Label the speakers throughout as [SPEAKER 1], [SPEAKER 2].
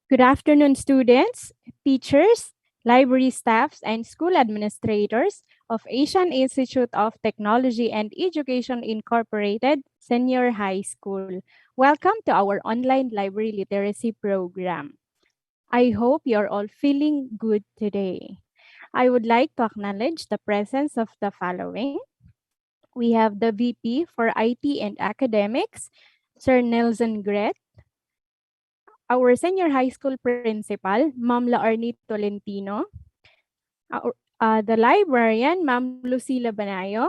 [SPEAKER 1] Good afternoon, students, teachers, library staffs, and school administrators of Asian Institute of Technology and Education Incorporated Senior High School. Welcome to our online library literacy program. I hope you're all feeling good today. I would like to acknowledge the presence of the following. We have the VP for IT and Academics, Sir Nelson Gret, our senior high school principal, Ma'am Laarni Tolentino, the librarian, Ma'am Lucila Banayo,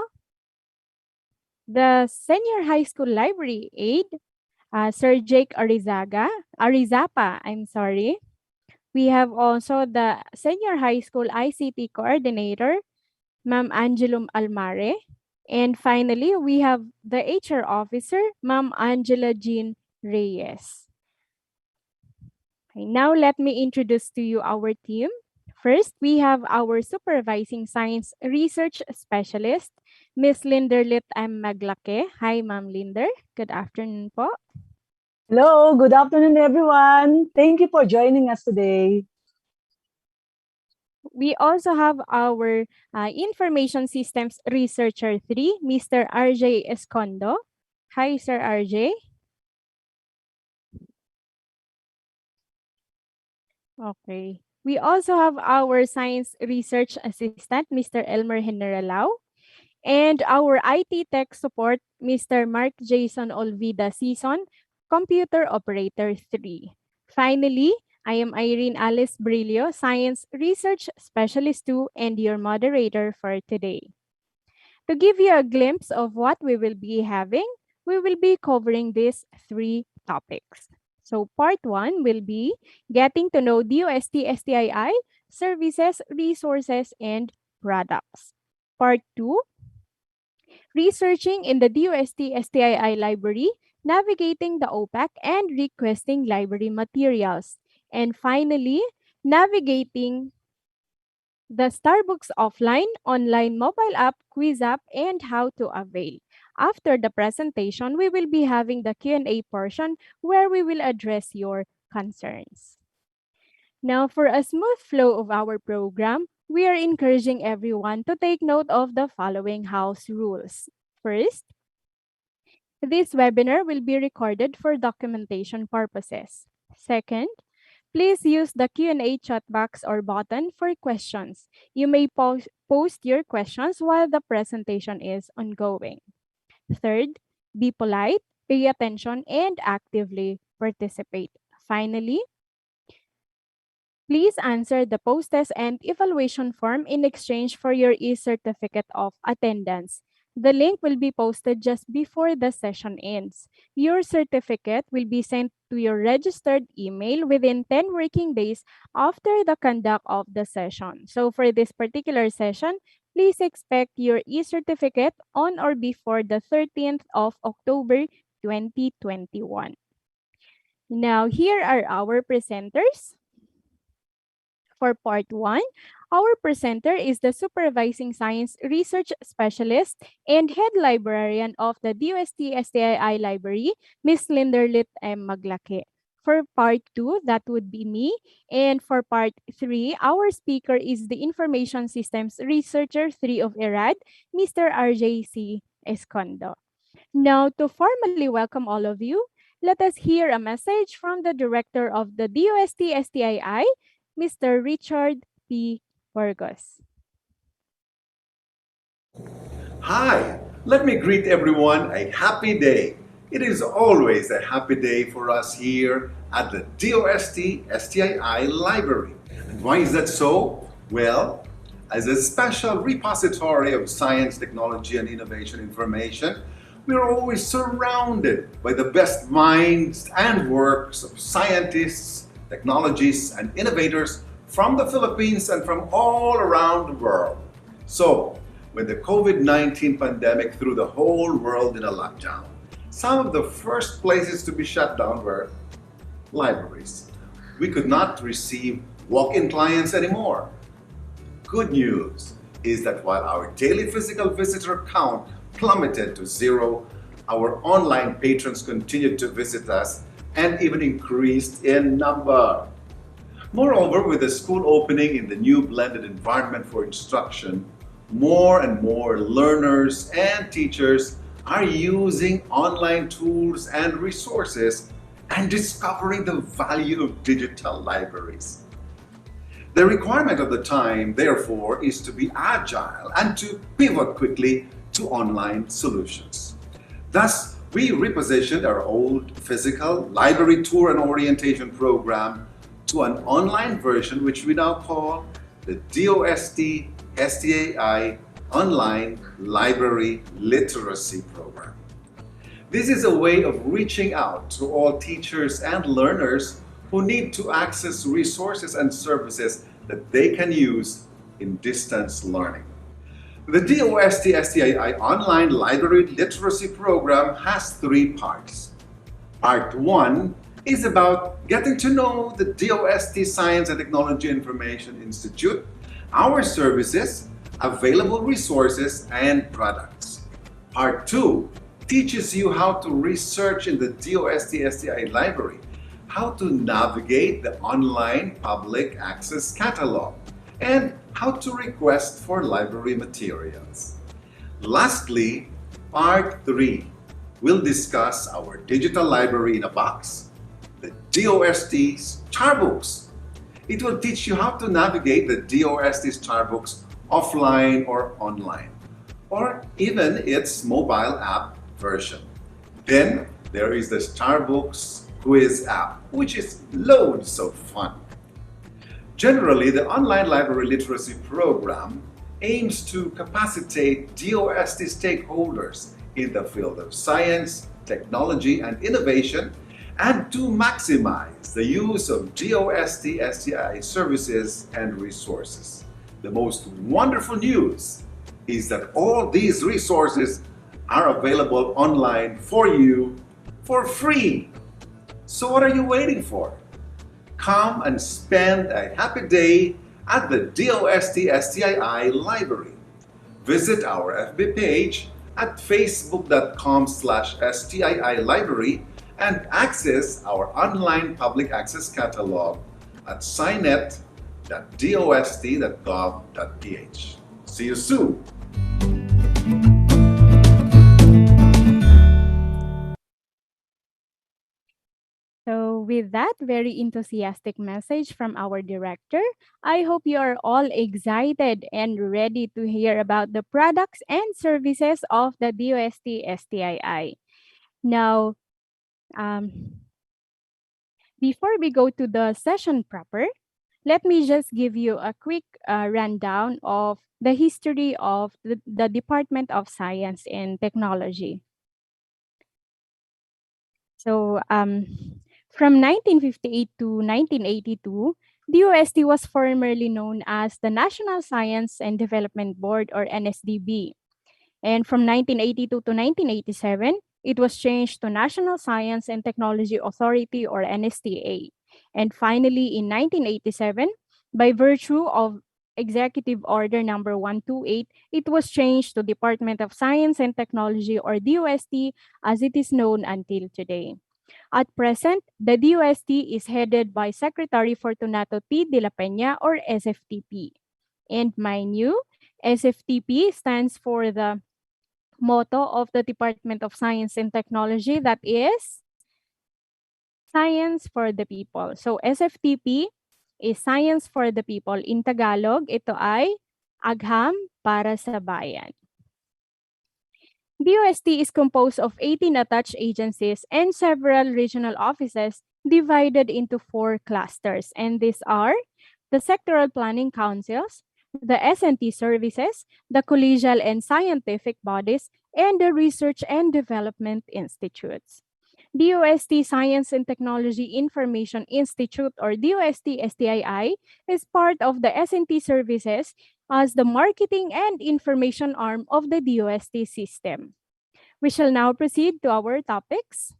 [SPEAKER 1] the senior high school library aide, Sir Jake Arizapa, I'm sorry. We have also the senior high school ICT coordinator, Ma'am Angelum Almare. And finally, we have the HR officer, Ma'am Angela Jean Reyes. Okay, now let me introduce to you our team. First, we have our Supervising Science Research Specialist, Miss Linderlit M. Maglake. Hi, Ma'am Linder. Good afternoon po.
[SPEAKER 2] Hello, good afternoon, everyone. Thank you for joining us today.
[SPEAKER 1] We also have our Information Systems Researcher 3, Mr. RJ Escondo. Hi, Sir RJ. Okay. We also have our Science Research Assistant, Mr. Elmer Generalao. And our IT Tech Support, Mr. Mark Jason Olvida Season, Computer Operator 3. Finally, I am Irene Alice Brillo, Science Research Specialist 2 and your moderator for today. To give you a glimpse of what we will be having, we will be covering these three topics. So part 1 will be getting to know DOST-STII, services, resources, and products. Part 2, researching in the DOST-STII library, navigating the OPAC, and requesting library materials. And finally, navigating the Starbucks offline, online mobile app, quiz app, and how to avail. After the presentation, we will be having the Q&A portion where we will address your concerns. Now, for a smooth flow of our program, we are encouraging everyone to take note of the following house rules. First, this webinar will be recorded for documentation purposes. Second, please use the Q&A chat box or button for questions. You may post your questions while the presentation is ongoing. Third, be polite, pay attention, and actively participate. Finally, please answer the post-test and evaluation form in exchange for your e-certificate of attendance. The link will be posted just before the session ends. Your certificate will be sent to your registered email within 10 working days after the conduct of the session. So for this particular session, please expect your e-certificate on or before the 13th of October 2021. Now, here are our presenters. For part 1, our presenter is the Supervising Science Research Specialist and Head Librarian of the DOST-STII Library, Ms. Linderlit M. Maglake. For part 2, that would be me. And for part 3, our speaker is the Information Systems Researcher 3 of IRAD, Mr. RJC Escondo. Now, to formally welcome all of you, let us hear a message from the Director of the DOST-STII, Mr. Richard P. Burgos.
[SPEAKER 3] Hi, let me greet everyone a happy day. It is always a happy day for us here at the DOST-STII Library. And why is that so? Well, as a special repository of science, technology, and innovation information, we are always surrounded by the best minds and works of scientists, technologists, and innovators from the Philippines and from all around the world. So, when the COVID-19 pandemic threw the whole world in a lockdown, some of the first places to be shut down were libraries. We could not receive walk-in clients anymore. Good news is that while our daily physical visitor count plummeted to zero, our online patrons continued to visit us and even increased in number. Moreover, with the school opening in the new blended environment for instruction, more and more learners and teachers are using online tools and resources and discovering the value of digital libraries. The requirement of the time, therefore, is to be agile and to pivot quickly to online solutions. Thus, we repositioned our old physical library tour and orientation program to an online version which we now call the DOST-STII Online Library Literacy Program. This is a way of reaching out to all teachers and learners who need to access resources and services that they can use in distance learning. The DOST-STII Online Library Literacy Program has three parts. Part 1 is about getting to know the DOST Science and Technology Information Institute, our services, available resources, and products. Part 2 teaches you how to research in the DOST-STI library, how to navigate the online public access catalog, and how to request for library materials. Lastly, Part 3 will discuss our digital library in a box, the DOST Starbooks. It will teach you how to navigate the DOST Starbooks offline or online, or even its mobile app version. Then there is the Starbooks quiz app, which is loads of fun. Generally, the online library literacy program aims to capacitate DOST stakeholders in the field of science, technology, and innovation, and to maximize the use of DOST-STI services and resources. The most wonderful news is that all these resources are available online for you for free. So what are you waiting for? Come and spend a happy day at the DOST-STII library. Visit our FB page at facebook.com/STII library and access our online public access catalog at scinet.dost.gov.ph. See you soon!
[SPEAKER 1] So, with that very enthusiastic message from our director, I hope you are all excited and ready to hear about the products and services of the DOST-STII. Now, um, before we go to the session proper, let me just give you a quick rundown of the history of the Department of Science and Technology. So, from 1958 to 1982, the UST was formerly known as the National Science and Development Board, or NSDB. And from 1982 to 1987, it was changed to National Science and Technology Authority, or NSTA. And finally, in 1987, by virtue of Executive Order number 128, it was changed to Department of Science and Technology, or DOST, as it is known until today. At present, the DOST is headed by Secretary Fortunato T. de la Peña, or SFTP. And mind you, SFTP stands for the motto of the Department of Science and Technology, that is Science for the People. So SFTP is Science for the People. In Tagalog, ito ay Agham para sa Bayan. DOST is composed of 18 attached agencies and several regional offices divided into 4 clusters. And these are the Sectoral Planning Councils, the S&T services, the collegial and scientific bodies, and the Research and Development Institutes. DOST Science and Technology Information Institute, or DOST-STII, is part of the S&T services as the marketing and information arm of the DOST system. We shall now proceed to our topics.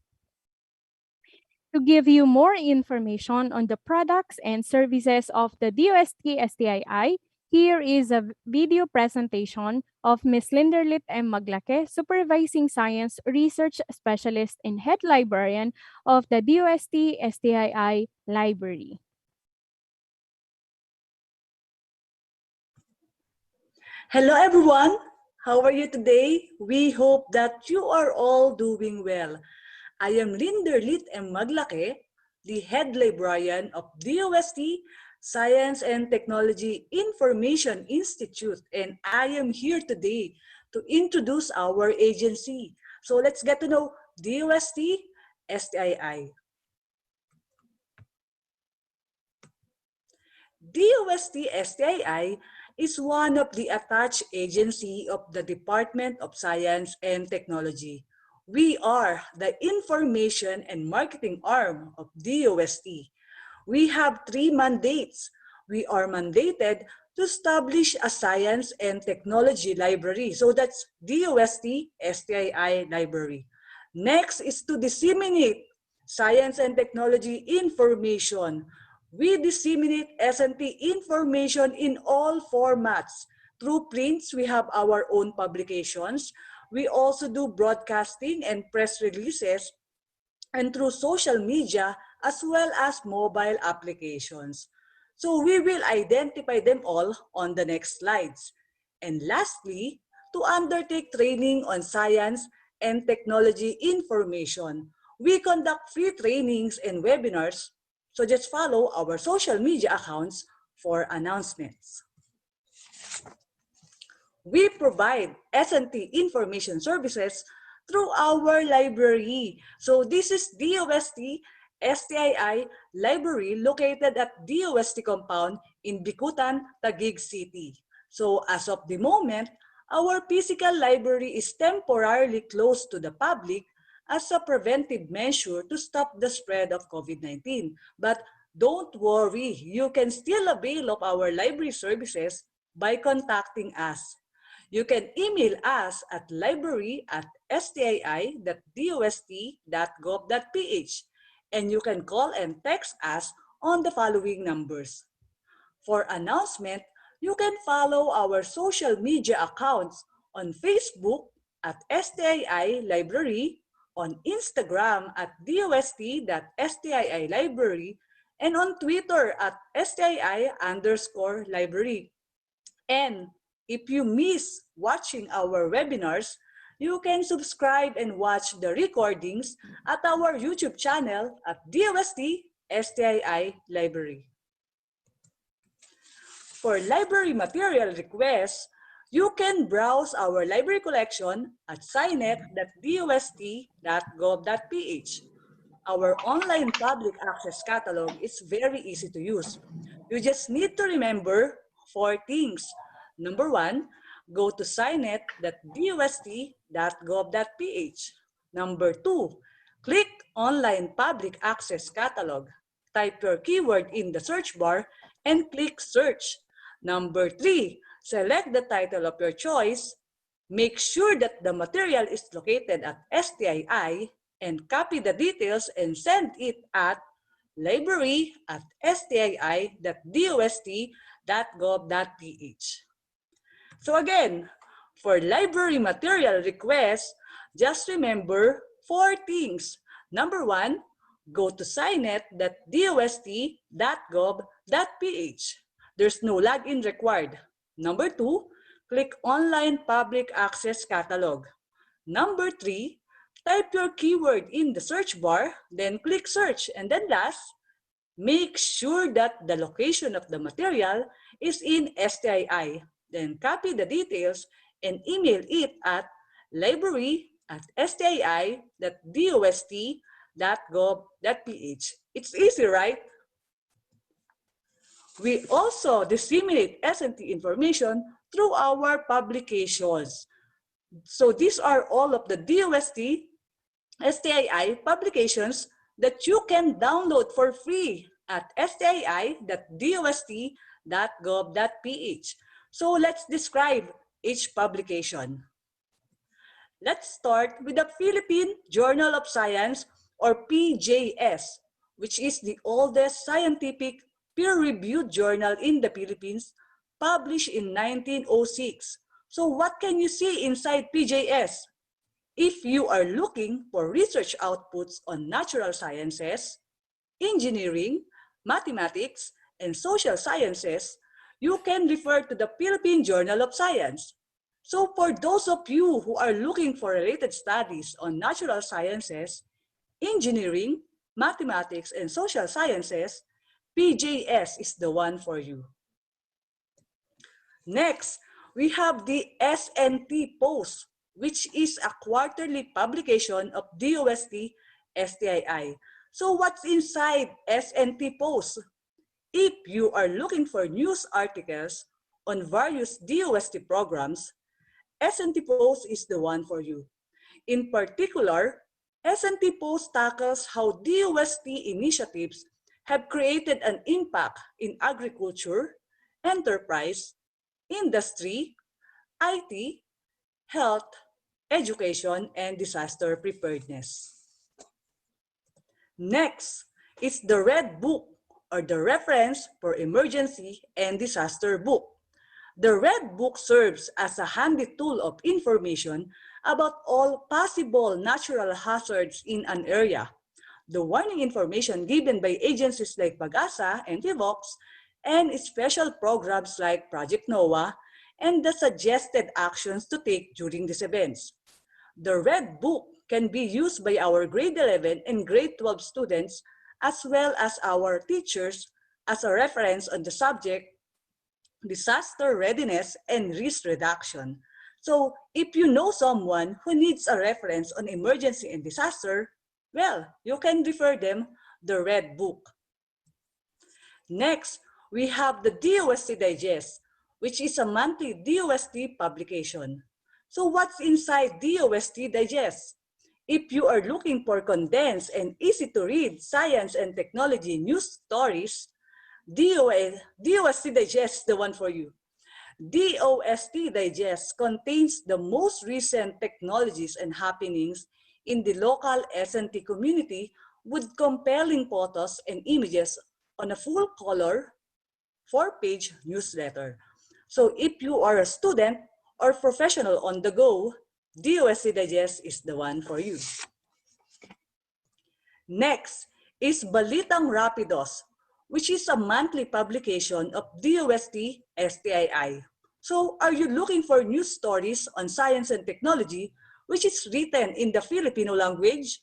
[SPEAKER 1] To give you more information on the products and services of the DOST-STII, here is a video presentation of Ms. Linderlit M. Maglake, Supervising Science Research Specialist and Head Librarian of the DOST-STII Library.
[SPEAKER 2] Hello everyone! How are you today? We hope that you are all doing well. I am Linderlit M. Maglake, the head librarian of DOST Science and Technology Information Institute, and I am here today to introduce our agency. So let's get to know DOST-STII. DOST-STII is one of the attached agency of the Department of Science and Technology. We are the information and marketing arm of DOST. We have three mandates. We are mandated to establish a science and technology library. So that's DOST-STII library. Next is to disseminate science and technology information. We disseminate S&T information in all formats. Through prints, we have our own publications. We also do broadcasting and press releases, and through social media as well as mobile applications. So we will identify them all on the next slides. And lastly, to undertake training on science and technology information, we conduct free trainings and webinars. So just follow our social media accounts for announcements. We provide S&T information services through our library. So this is DOST-STII library located at DOST compound in Bicutan, Taguig City. So as of the moment, our physical library is temporarily closed to the public as a preventive measure to stop the spread of COVID-19. But don't worry, you can still avail of our library services by contacting us. You can email us at library@stii.dost.gov.ph, and you can call and text us on the following numbers. For announcement, you can follow our social media accounts on Facebook at STII Library, on Instagram at dost.stii library, and on Twitter at STII_library. And if you miss watching our webinars, you can subscribe and watch the recordings at our YouTube channel at DOST-STII Library. For library material requests, you can browse our library collection at scinet.dost.gov.ph. Our online public access catalog is very easy to use. You just need to remember 4 things. Number 1, go to scinet.dost.gov.ph. Number 2, click Online Public Access Catalog. Type your keyword in the search bar and click Search. Number 3, select the title of your choice. Make sure that the material is located at STII and copy the details and send it at library@stii.dost.gov.ph. So again, for library material requests, just remember 4 things. Number 1, go to scinet.dost.gov.ph. There's no login required. Number 2, click Online Public Access Catalog. Number 3, type your keyword in the search bar, then click Search. And then last, make sure that the location of the material is in STII. Then copy the details and email it at library@stii.dost.gov.ph. It's easy, right? We also disseminate S&T information through our publications. So these are all of the DOST-STII publications that you can download for free at stii.dost.gov.ph. So let's describe each publication. Let's start with the Philippine Journal of Science, or PJS, which is the oldest scientific peer-reviewed journal in the Philippines, published in 1906. So what can you see inside PJS? If you are looking for research outputs on natural sciences, engineering, mathematics, and social sciences, you can refer to the Philippine Journal of Science. So for those of you who are looking for related studies on natural sciences, engineering, mathematics, and social sciences, PJS is the one for you. Next, we have the SNT Post, which is a quarterly publication of DOST-STII. So what's inside SNT Post? If you are looking for news articles on various DOST programs, SNT Post is the one for you. In particular, SNT Post tackles how DOST initiatives have created an impact in agriculture, enterprise, industry, IT, health, education, and disaster preparedness. Next is the Red Book, or the Reference for Emergency and Disaster Book. The Red Book serves as a handy tool of information about all possible natural hazards in an area. The warning information given by agencies like PAGASA and PHIVOX, and special programs like Project NOAA, and the suggested actions to take during these events. The Red Book can be used by our grade 11 and grade 12 students as well as our teachers as a reference on the subject disaster readiness and risk reduction. So if you know someone who needs a reference on emergency and disaster, well, you can refer them the Red Book. Next, we have the DOST Digest, which is a monthly DOST publication. So what's inside DOST Digest? If you are looking for condensed and easy to read science and technology news stories, DOST Digest is the one for you. DOST Digest contains the most recent technologies and happenings in the local SNT community with compelling photos and images on a full-color, 4-page newsletter. So if you are a student or professional on the go, DOST Digest is the one for you. Next is Balitang Rapidos, which is a monthly publication of DOST-STII. So are you looking for news stories on science and technology, which is written in the Filipino language?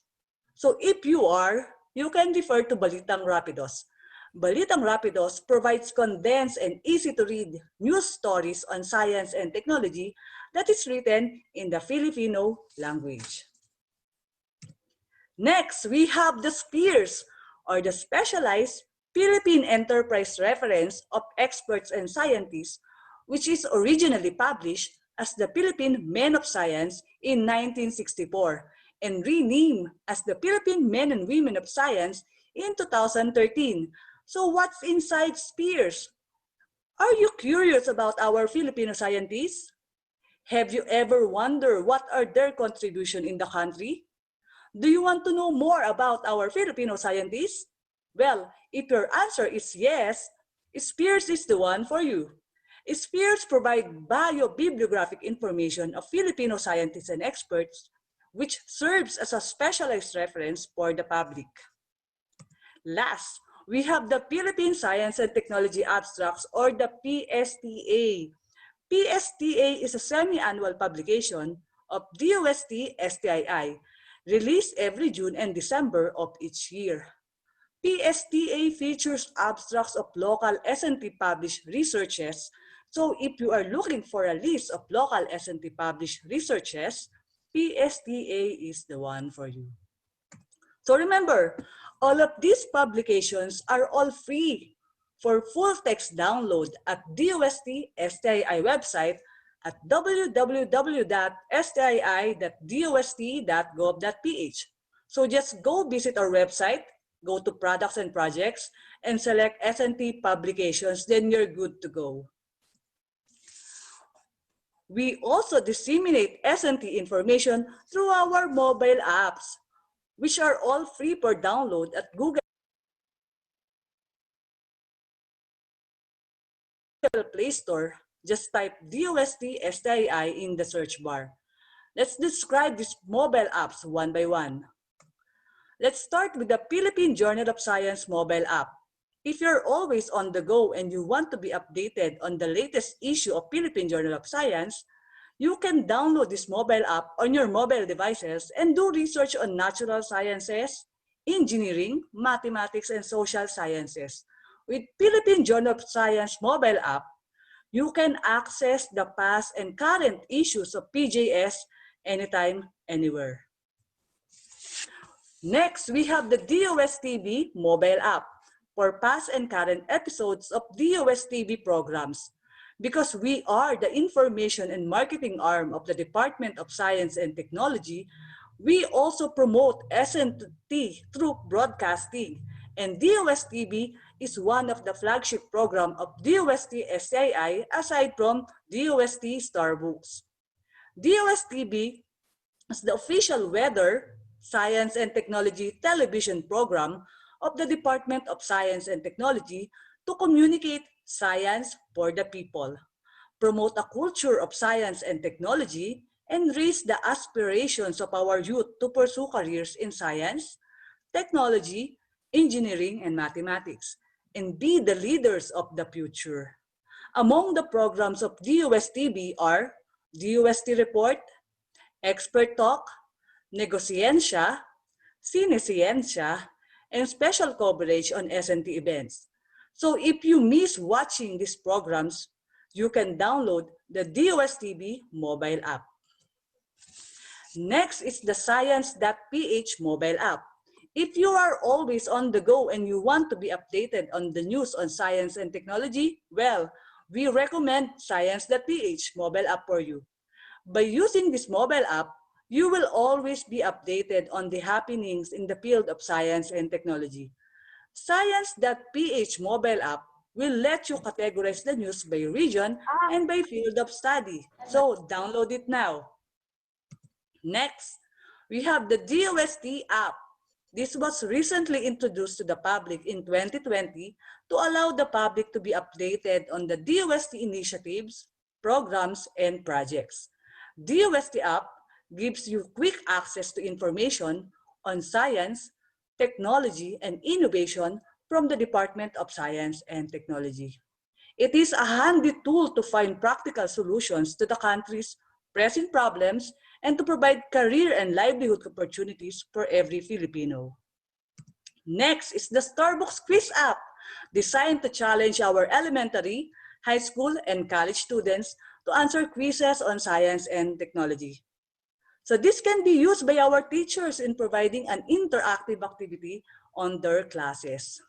[SPEAKER 2] So if you are, you can refer to Balitang Rapidos. Balitang Rapidos provides condensed and easy-to-read news stories on science and technology that is written in the Filipino language. Next, we have the SPEARS, or the Specialized Philippine Enterprise Reference of Experts and Scientists, which is originally published as the Philippine Men of Science in 1964 and renamed as the Philippine Men and Women of Science in 2013. So what's inside SPEARS? Are you curious about our Filipino scientists? Have you ever wondered what are their contribution in the country? Do you want to know more about our Filipino scientists? Well, if your answer is yes, SPEARS is the one for you. SPEARS provide bio-bibliographic information of Filipino scientists and experts, which serves as a specialized reference for the public. Last, we have the Philippine Science and Technology Abstracts, or the PSTA. PSTA is a semi-annual publication of DOST-STII, released every June and December of each year. PSTA features abstracts of local SNT published researches. So if you are looking for a list of local SNT published researches, PSTA is the one for you. So remember, all of these publications are all free for full text download at DOST-STII website at www.stii.dost.gov.ph. So just go visit our website, go to Products and Projects, and select SNT Publications, then you're good to go. We also disseminate SNT information through our mobile apps, which are all free for download at Google Play Store. Just type DOST-STII in the search bar. Let's describe these mobile apps one by one. Let's start with the Philippine Journal of Science mobile app. If you're always on the go and you want to be updated on the latest issue of Philippine Journal of Science, you can download this mobile app on your mobile devices and do research on natural sciences, engineering, mathematics, and social sciences. With Philippine Journal of Science mobile app, you can access the past and current issues of PJS anytime, anywhere. Next, we have the DOST-STII mobile app for past and current episodes of DOST-STII programs. Because we are the information and marketing arm of the Department of Science and Technology, we also promote SNT through broadcasting. And DOST-STII is one of the flagship program of DOST-STII aside from DOST Starbooks. DOST-STII is the official weather, science, and technology television program of the Department of Science and Technology to communicate science for the people, promote a culture of science and technology, and raise the aspirations of our youth to pursue careers in science, technology, engineering, and mathematics, and be the leaders of the future. Among the programs of DOST-STII are DOST Report, Expert Talk, Negosiencia, Sinesciencia, and special coverage on SNT events. So if you miss watching these programs, you can download the DOST-STII mobile app. Next is the Science.ph mobile app. If you are always on the go and you want to be updated on the news on science and technology, well, we recommend Science.ph mobile app for you. By using this mobile app, you will always be updated on the happenings in the field of science and technology. Science.ph mobile app will let you categorize the news by region and by field of study. So download it now. Next, we have the DOST app. This was recently introduced to the public in 2020 to allow the public to be updated on the DOST initiatives, programs, and projects. DOST app gives you quick access to information on science, technology, and innovation from the Department of Science and Technology. It is a handy tool to find practical solutions to the country's pressing problems and to provide career and livelihood opportunities for every Filipino. Next is the Starbucks Quiz app, designed to challenge our elementary, high school, and college students to answer quizzes on science and technology. So this can be used by our teachers in providing an interactive activity on their classes.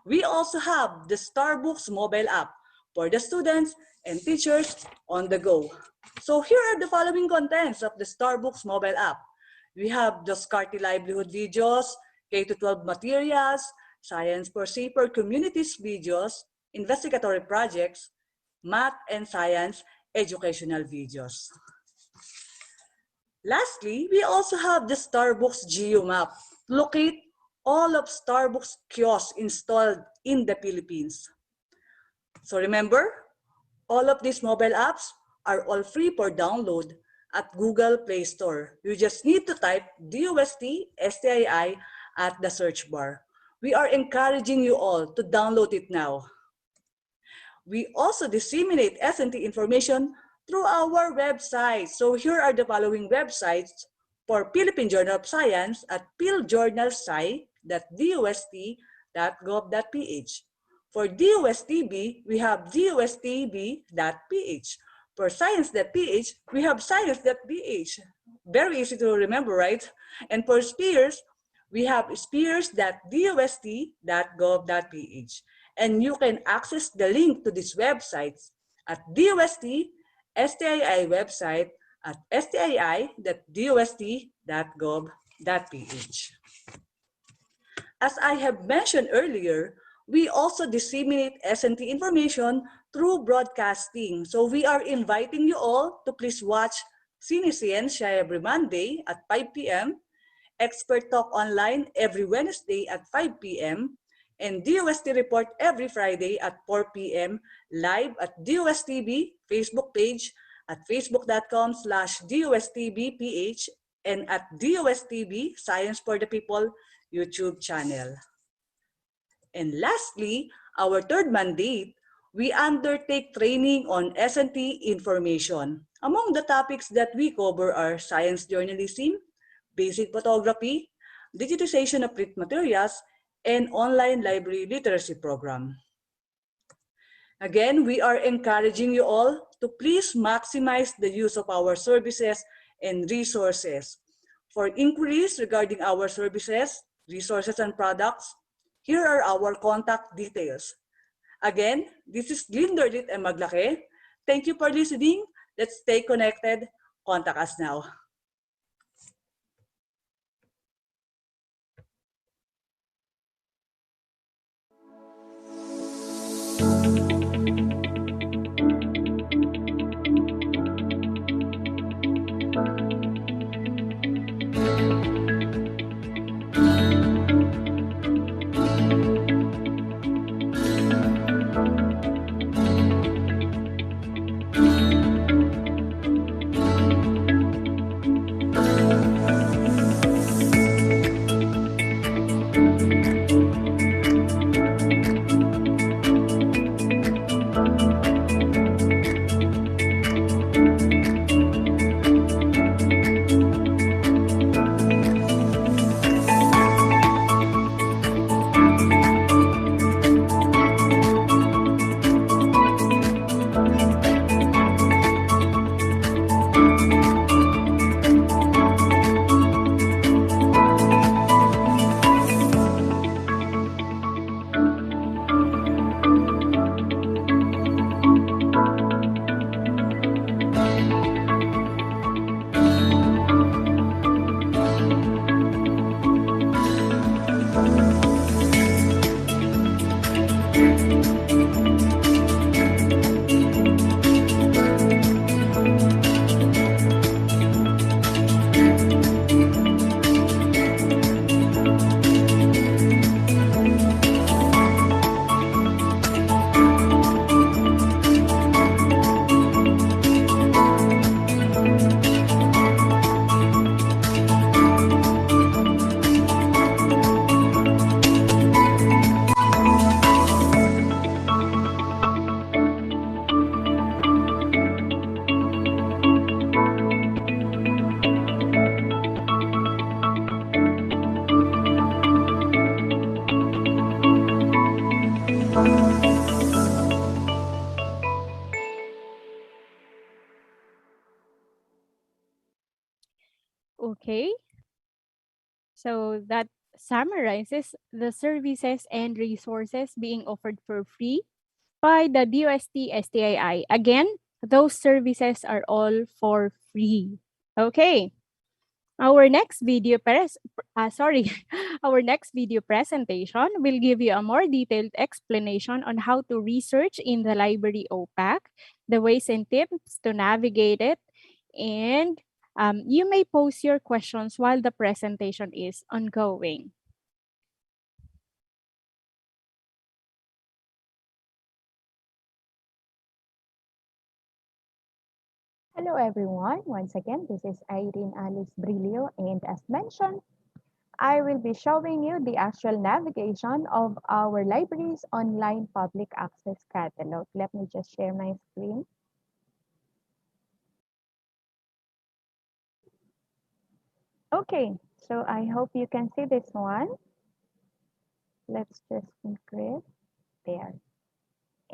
[SPEAKER 2] We also have the Starbucks mobile app for the students and teachers on the go. So here are the following contents of the Starbucks mobile app. We have the Scarty Livelihood videos, K-12 materials, Science for Safer Communities videos, investigatory projects, math and science educational videos. Lastly, we also have the Starbucks GeoMap to locate all of Starbucks kiosks installed in the Philippines. So remember, all of these mobile apps are all free for download at Google Play Store. You just need to type DOST-STII at the search bar. We are encouraging you all to download it now. We also disseminate SNT information through our website. So here are the following websites for Philippine Journal of Science at philjournalsci.dost.gov.ph. For DOST-STII, we have dostb.ph. For science.ph, we have science.ph. Very easy to remember, right? And for SPEARS, we have spears.dost.gov.ph. And you can access the link to these websites at DOST-STII website at stii.dost.gov.ph. As I have mentioned earlier, we also disseminate SNT information through broadcasting. So we are inviting you all to please watch Sinesciencia every Monday at 5 p.m., Expert Talk Online every Wednesday at 5 p.m., and DOST Report every Friday at 4 p.m. live at DOSTV Facebook page at facebook.com/DOSTVPH and at DOSTV Science for the People YouTube channel. And lastly, our third mandate, we undertake training on S&T information. Among the topics that we cover are science journalism, basic photography, digitization of print materials, and online library literacy program. Again, we are encouraging you all to please maximize the use of our services and resources. For inquiries regarding our services, resources, and products, here are our contact details. Again, this is Glinderlit and Maglake. Thank you for listening. Let's stay connected. Contact us now.
[SPEAKER 1] Okay, so that summarizes the services and resources being offered for free by the DOST-STII. Again, those services are all for free. Okay. Our next video our next video presentation will give you a more detailed explanation on how to research in the library OPAC, the ways and tips to navigate it, and you may pose your questions while the presentation is ongoing.
[SPEAKER 4] Hello everyone, once again this is Irene Alice Brillo, and as mentioned, I will be showing you the actual navigation of our library's online public access catalog. Let me just share my screen. Okay, so I hope you can see this one. Let's just encrypt there.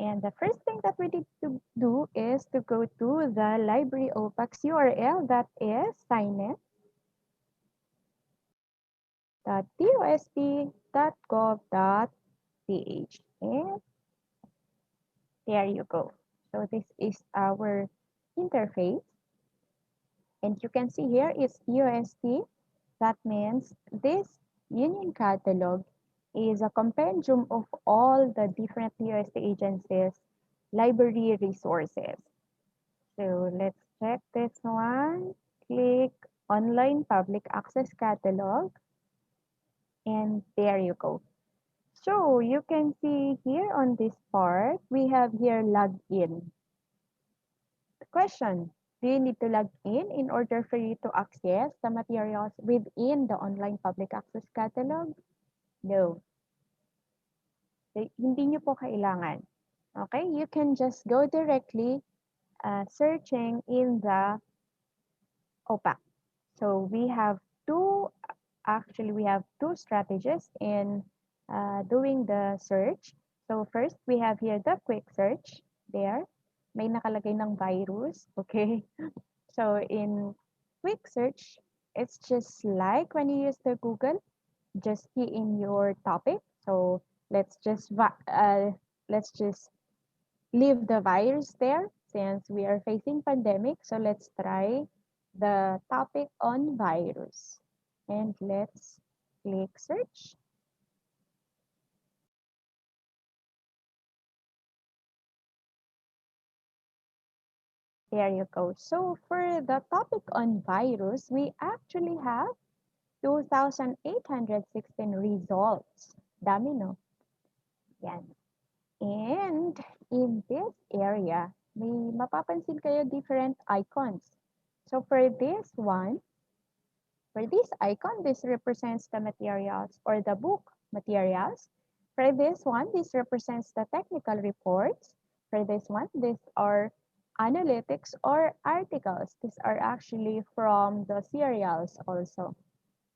[SPEAKER 4] And the first thing that we need to do is to go to the library OPAC's URL, that is signet.dost.gov.ph. And there you go. So this is our interface. And you can see here is UST. That means this union catalog is a compendium of all the different UST agencies' library resources. So let's check this one. Click Online Public Access Catalog. And there you go. So you can see here on this part, we have here login. The question, do you need to log in order for you to access the materials within the online public access catalog? No. Hindi nyo po kailangan. Okay, you can just go directly searching in the OPAC. So we have two strategies in doing the search. So first, we have here the quick search there. May nakalagay ng virus, okay? So in quick search, it's just like when you use the Google, just key in your topic. So let's just let's just leave the virus there since we are facing pandemic. So let's try the topic on virus. And let's click search. There you go. So for the topic on virus, we actually have 2,816 results. Dami, no? Yan. And in this area, may mapapansin kayo different icons. So for this icon, this represents the materials or the book materials. For this one, this represents the technical reports. For this one, these are analytics or articles. These are actually from the serials also.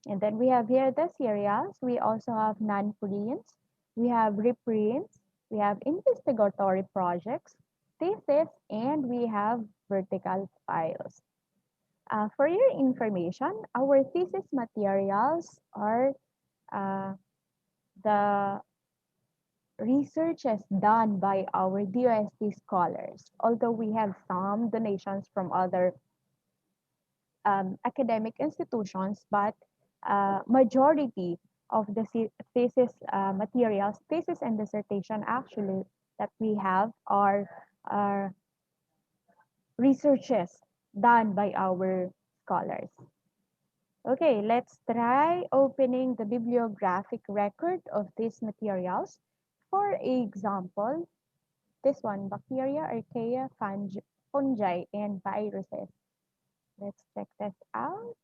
[SPEAKER 4] And then we have here the serials. We also have non-prints. We have reprints. We have investigatory projects, thesis, and we have vertical files. For your information, our thesis materials are uh, the researches done by our DOST scholars, although we have some donations from other academic institutions, but majority of the thesis materials, thesis and dissertation actually that we have are researches done by our scholars. Okay, let's try opening the bibliographic record of these materials. For example, this one, bacteria, archaea, fungi, and viruses. Let's check this out.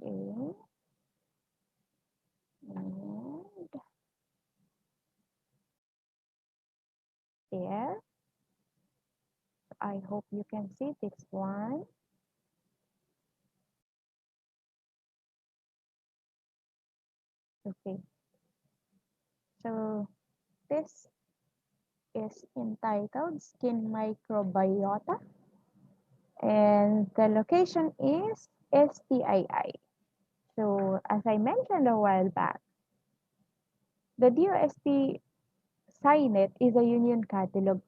[SPEAKER 4] Okay. And there. I hope you can see this one. Okay. So this is entitled Skin Microbiota. And the location is STII. So as I mentioned a while back, the DOST SciNet is a union catalog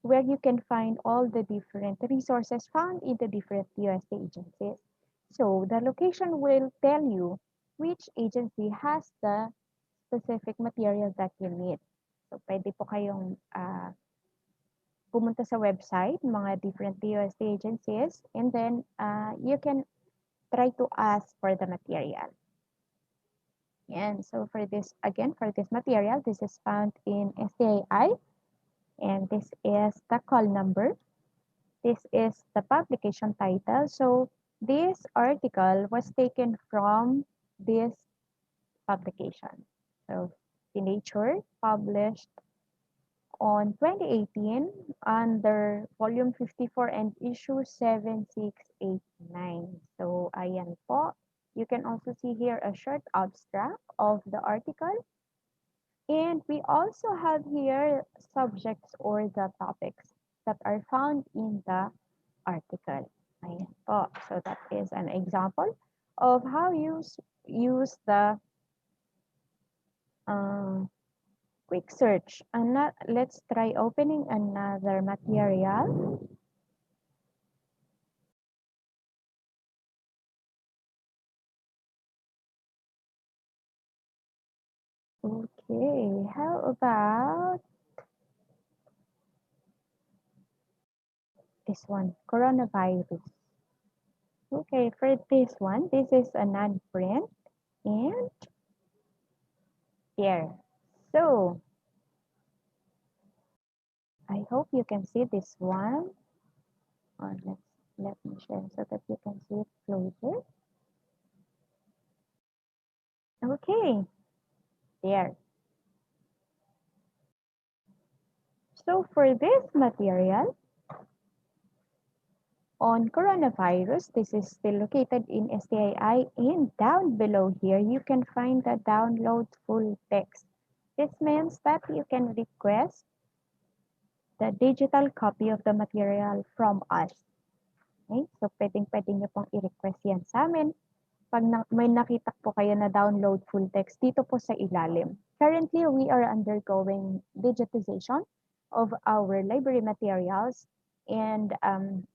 [SPEAKER 4] where you can find all the different resources found in the different DOST agencies. So the location will tell you which agency has the specific material that you need. So pwede po kayong pumunta sa website, mga different DOST agencies, and then you can try to ask for the material. And so for this, again, for this material, this is found in STII, and this is the call number. This is the publication title. So this article was taken from this publication. So the Nature published on 2018 under volume 54 and issue 7689. So ayan po. You can also see here a short abstract of the article. And we also have here subjects or the topics that are found in the article. Ayan po. So that is an example of how you use the quick search. And let's try opening another material. Okay, how about this one, coronavirus. Okay, for this one, this is a non-print and here. So, I hope you can see this one. Or let me share so that you can see it closer. Okay, There. So for this material, on coronavirus, this is still located in STII, and down below here, you can find the download full text. This means that you can request the digital copy of the material from us. Okay? So, pwedeng-pwede nyo pong i-request yan sa amin. Pag may nakita po kayo na download full text, dito po sa ilalim. Currently, we are undergoing digitization of our library materials, and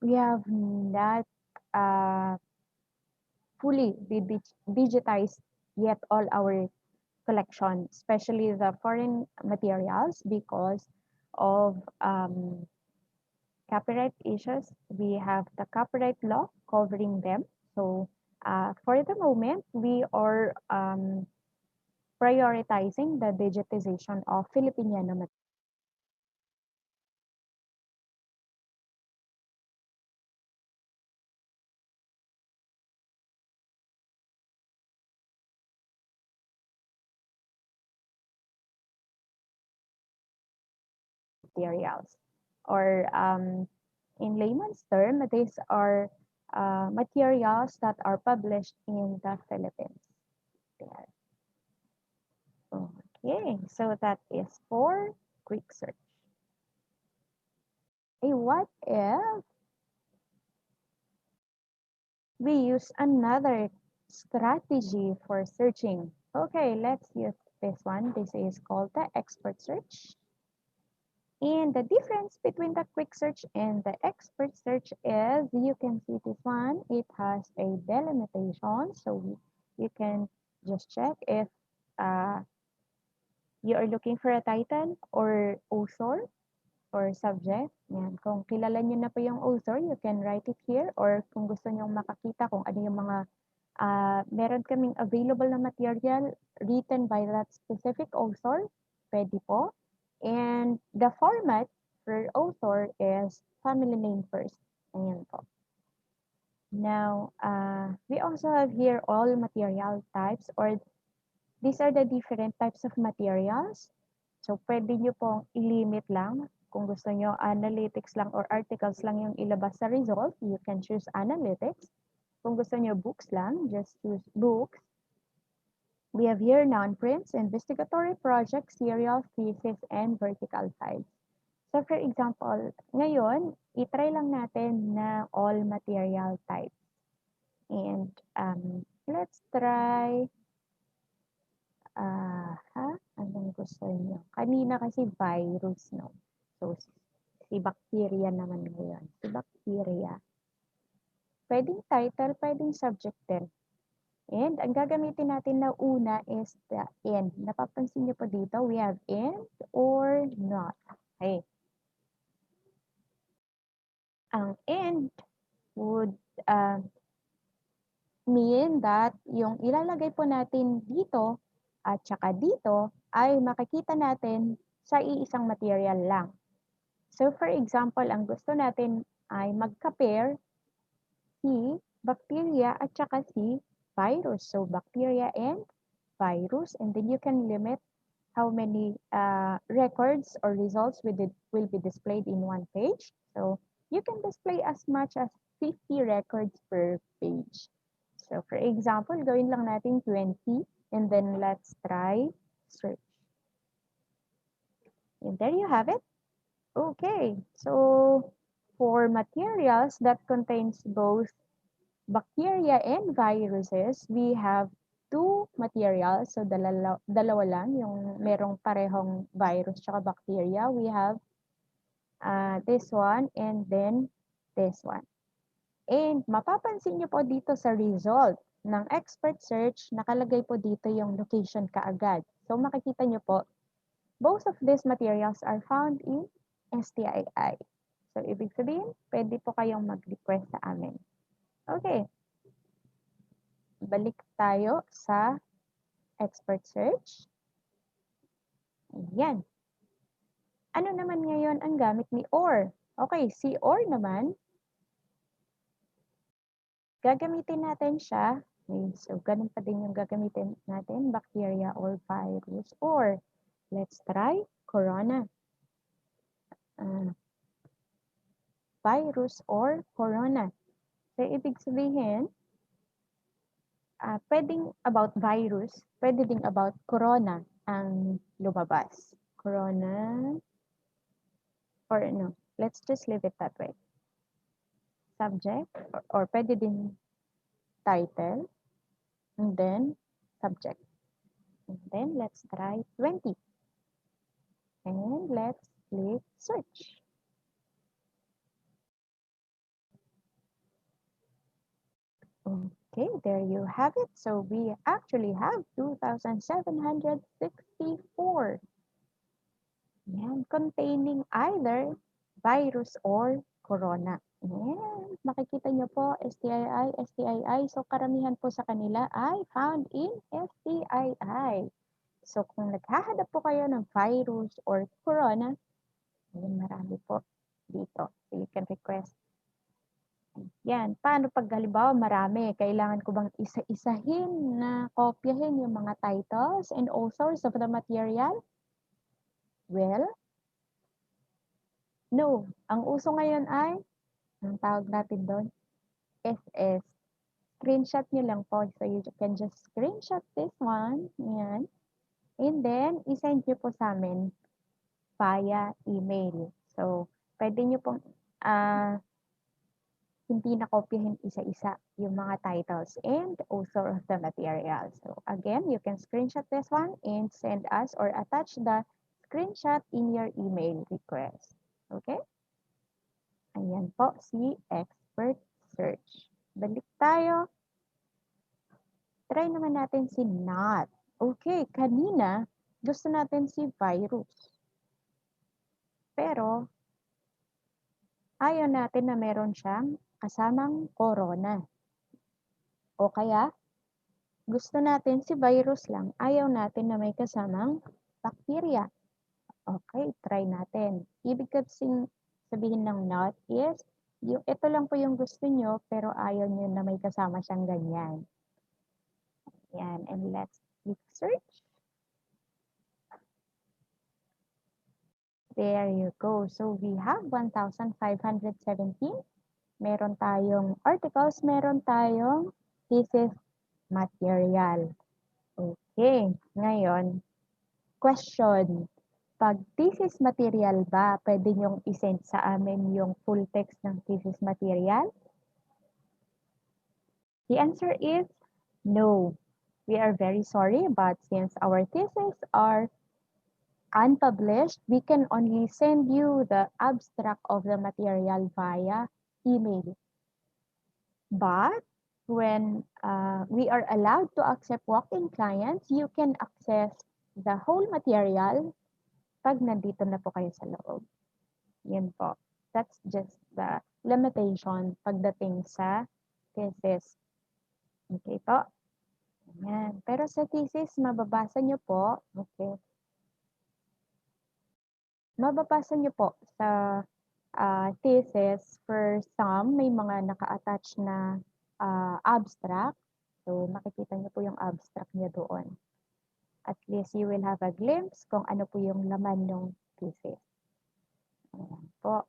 [SPEAKER 4] we have not fully digitized yet all our collection, especially the foreign materials, because of copyright issues. We have the copyright law covering them. So for the moment, we are prioritizing the digitization of Filipiniano materials. Or in layman's term, these are materials that are published in the Philippines. There. Okay, so that is for quick search. Okay, what if we use another strategy for searching? Okay, let's use this one. This is called the expert search. And the difference between the quick search and the expert search is, you can see this one, it has a delimitation. So you can just check if you are looking for a title or author or subject. Yan. Kung kilala nyo na po yung author, you can write it here. Or kung gusto nyo makakita kung ano yung mga meron kaming available na material written by that specific author, pwede po. And the format for author is family name first. Ayan po. Now, we also have here all material types, or these are the different types of materials. So, pwede nyo pong i-limit lang. Kung gusto nyo analytics lang or articles lang yung ilabas sa result, you can choose analytics. Kung gusto nyo books lang, just choose books. We have here non-prints, investigatory projects, serial, thesis, and vertical files. So for example, ngayon, itry lang natin na all material types. And let's try, anong gusto niyo? Kanina kasi virus, no? So, si bacteria naman ngayon. Si bacteria. Pwedeng title, pwedeng subject din. And ang gagamitin natin na una is the and. Napapansin niyo po dito, we have and or not. Okay. Ang and would mean that yung ilalagay po natin dito at saka dito ay makikita natin sa iisang material lang. So for example, ang gusto natin ay mag-compare si bacteria at saka si virus. So bacteria and virus, and then you can limit how many records or results will be displayed in one page. So you can display as much as 50 records per page. So for example, gawin lang natin 20, and then let's try search. And there you have it. Okay, so for materials that contains both bacteria and viruses, we have two materials. So dalawa lang yung merong parehong virus tsaka bacteria. We have this one and then this one. And mapapansin nyo po dito sa result ng expert search, nakalagay po dito yung location kaagad. So makikita nyo po, both of these materials are found in STII. So ibig sabihin, pwede po kayong mag-request sa amin. Okay. Balik tayo sa expert search. Ayan. Ano naman ngayon ang gamit ni OR? Okay, si OR naman, gagamitin natin siya Okay, so ganun pa din yung gagamitin natin, bacteria or virus. Or, let's try corona. Virus or corona. So, ibig sabihin, pwedeng about virus, pwede ding about corona ang lumabas. Corona, or no, let's just leave it that way. Subject, or pwede din title, and then subject. And then, let's try 20. And let's click search. Okay, there you have it. So we actually have 2,764. Yan, containing either virus or corona. Yan, makikita nyo po, STII, STII. So karamihan po sa kanila ay found in STII. So kung naghahanap po kayo ng virus or corona, yan, marami po dito. So you can request. Yan, paano pag halimbawa marami, kailangan ko bang isa-isahin na kopyahin yung mga titles and authors of the material? Well, no. Ang uso ngayon ay, ang tawag natin doon, SS. Screenshot nyo lang po. So you can just screenshot this one. Yan. And then, isend nyo po sa amin via email. So, pwede nyo pong hindi nakopyahin isa-isa yung mga titles and author of the material. So again, you can screenshot this one and send us or attach the screenshot in your email request. Okay? Ayan po si expert search. Balik tayo. Try naman natin si not. Okay, kanina gusto natin si virus. Pero ayaw natin na meron siyang kasamang corona. O kaya, gusto natin si virus lang, ayaw natin na may kasamang bacteria. Okay, try natin. Ibig sabihin ng not is, ito lang po yung gusto nyo, pero ayaw nyo na may kasama siyang ganyan. Yan, and let's click search. There you go. So we have 1,517. Meron tayong articles, meron tayong thesis material. Okay, ngayon, question. Pag thesis material ba, pwede nyong isend sa amin yung full text ng thesis material? The answer is no. We are very sorry, but since our theses are unpublished, we can only send you the abstract of the material via email. But when we are allowed to accept walk-in clients, you can access the whole material pag nandito na po kayo sa loob. Yan po. That's just the limitation pagdating sa thesis. Okay po? Yan. Pero sa thesis, mababasa nyo po, okay, mababasa nyo po sa thesis, for some, may mga naka-attach na abstract. So, makikita nyo po yung abstract niya doon. At least you will have a glimpse kung ano po yung laman ng thesis. Ayan po.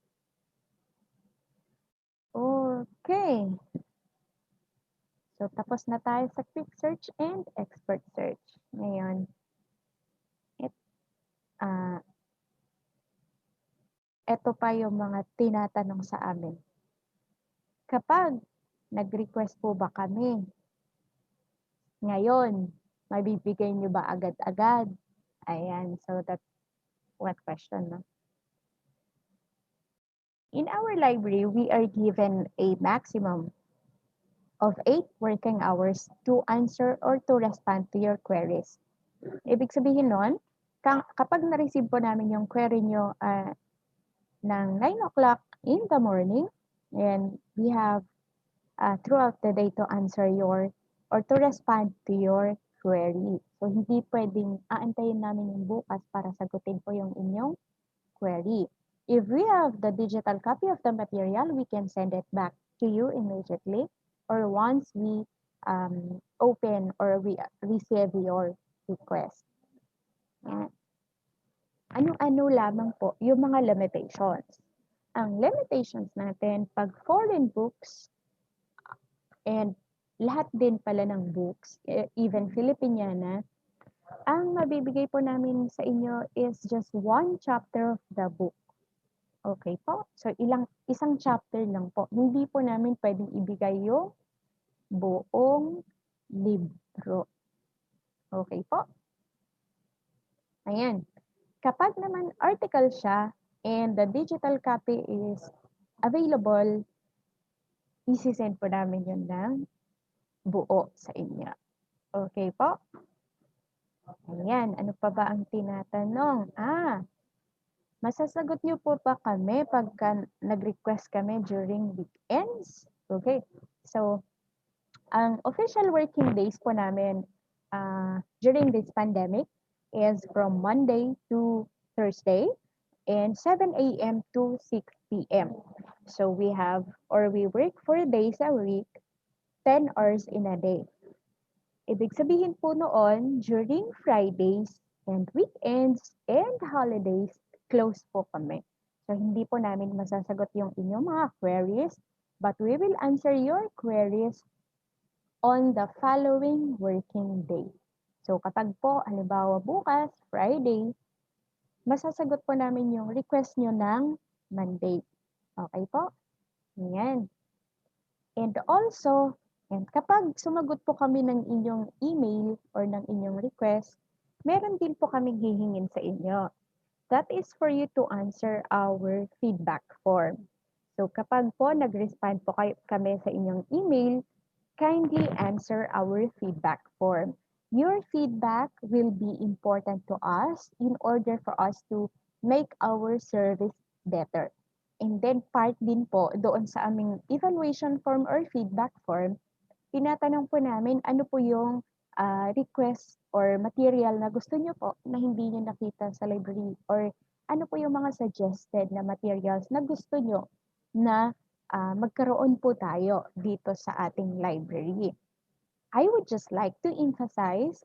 [SPEAKER 4] Okay. So, tapos na tayo sa quick search and expert search. Ngayon, ito pa yung mga tinatanong sa amin. Kapag nag-request po ba kami, ngayon, mabibigay nyo ba agad-agad? Ayan, so that's one question. No? In our library, we are given a maximum of 8 working hours to answer or to respond to your queries. Ibig sabihin nun, kapag na-receive po namin yung query nyo ng 9 o'clock in the morning, and we have throughout the day to answer your or to respond to your query. So, hindi pwedeng aantayin namin yung bukas para sagutin po yung inyong query. If we have the digital copy of the material, we can send it back to you immediately or once we open or we receive your request. Yan. Ano-ano lamang po yung mga limitations. Ang limitations natin, pag foreign books and lahat din pala ng books, even Filipiniana, ang mabibigay po namin sa inyo is just one chapter of the book. Okay po? So, isang chapter lang po. Hindi po namin pwedeng ibigay yung buong libro. Okay po? Ayan. Kapag naman article siya and the digital copy is available, isi-send po namin yun ng buo sa inyo. Okay po? Ayan. Ano pa ba ang tinatanong? Masasagot niyo po ba kami pagka nag-request kami during weekends? Okay. So, ang official working days po namin during this pandemic is from Monday to Thursday and 7 a.m. to 6 p.m. So we work 4 days a week, 10 hours in a day. Ibig sabihin po noon, during Fridays and weekends and holidays, close po kami. So hindi po namin masasagot yung inyong mga queries, but we will answer your queries on the following working day. So kapag po, halimbawa bukas, Friday, masasagot po namin yung request nyo ng Monday. Okay po? Yan. And also, kapag sumagot po kami ng inyong email or ng inyong request, meron din po kaming hihingin sa inyo. That is for you to answer our feedback form. So kapag po nag-respond po kami sa inyong email, kindly answer our feedback form. Your feedback will be important to us in order for us to make our service better. And then part din po doon sa aming evaluation form or feedback form, tinatanong po namin ano po yung request or material na gusto nyo po na hindi nyo nakita sa library or ano po yung mga suggested na materials na gusto nyo na magkaroon po tayo dito sa ating library. I would just like to emphasize,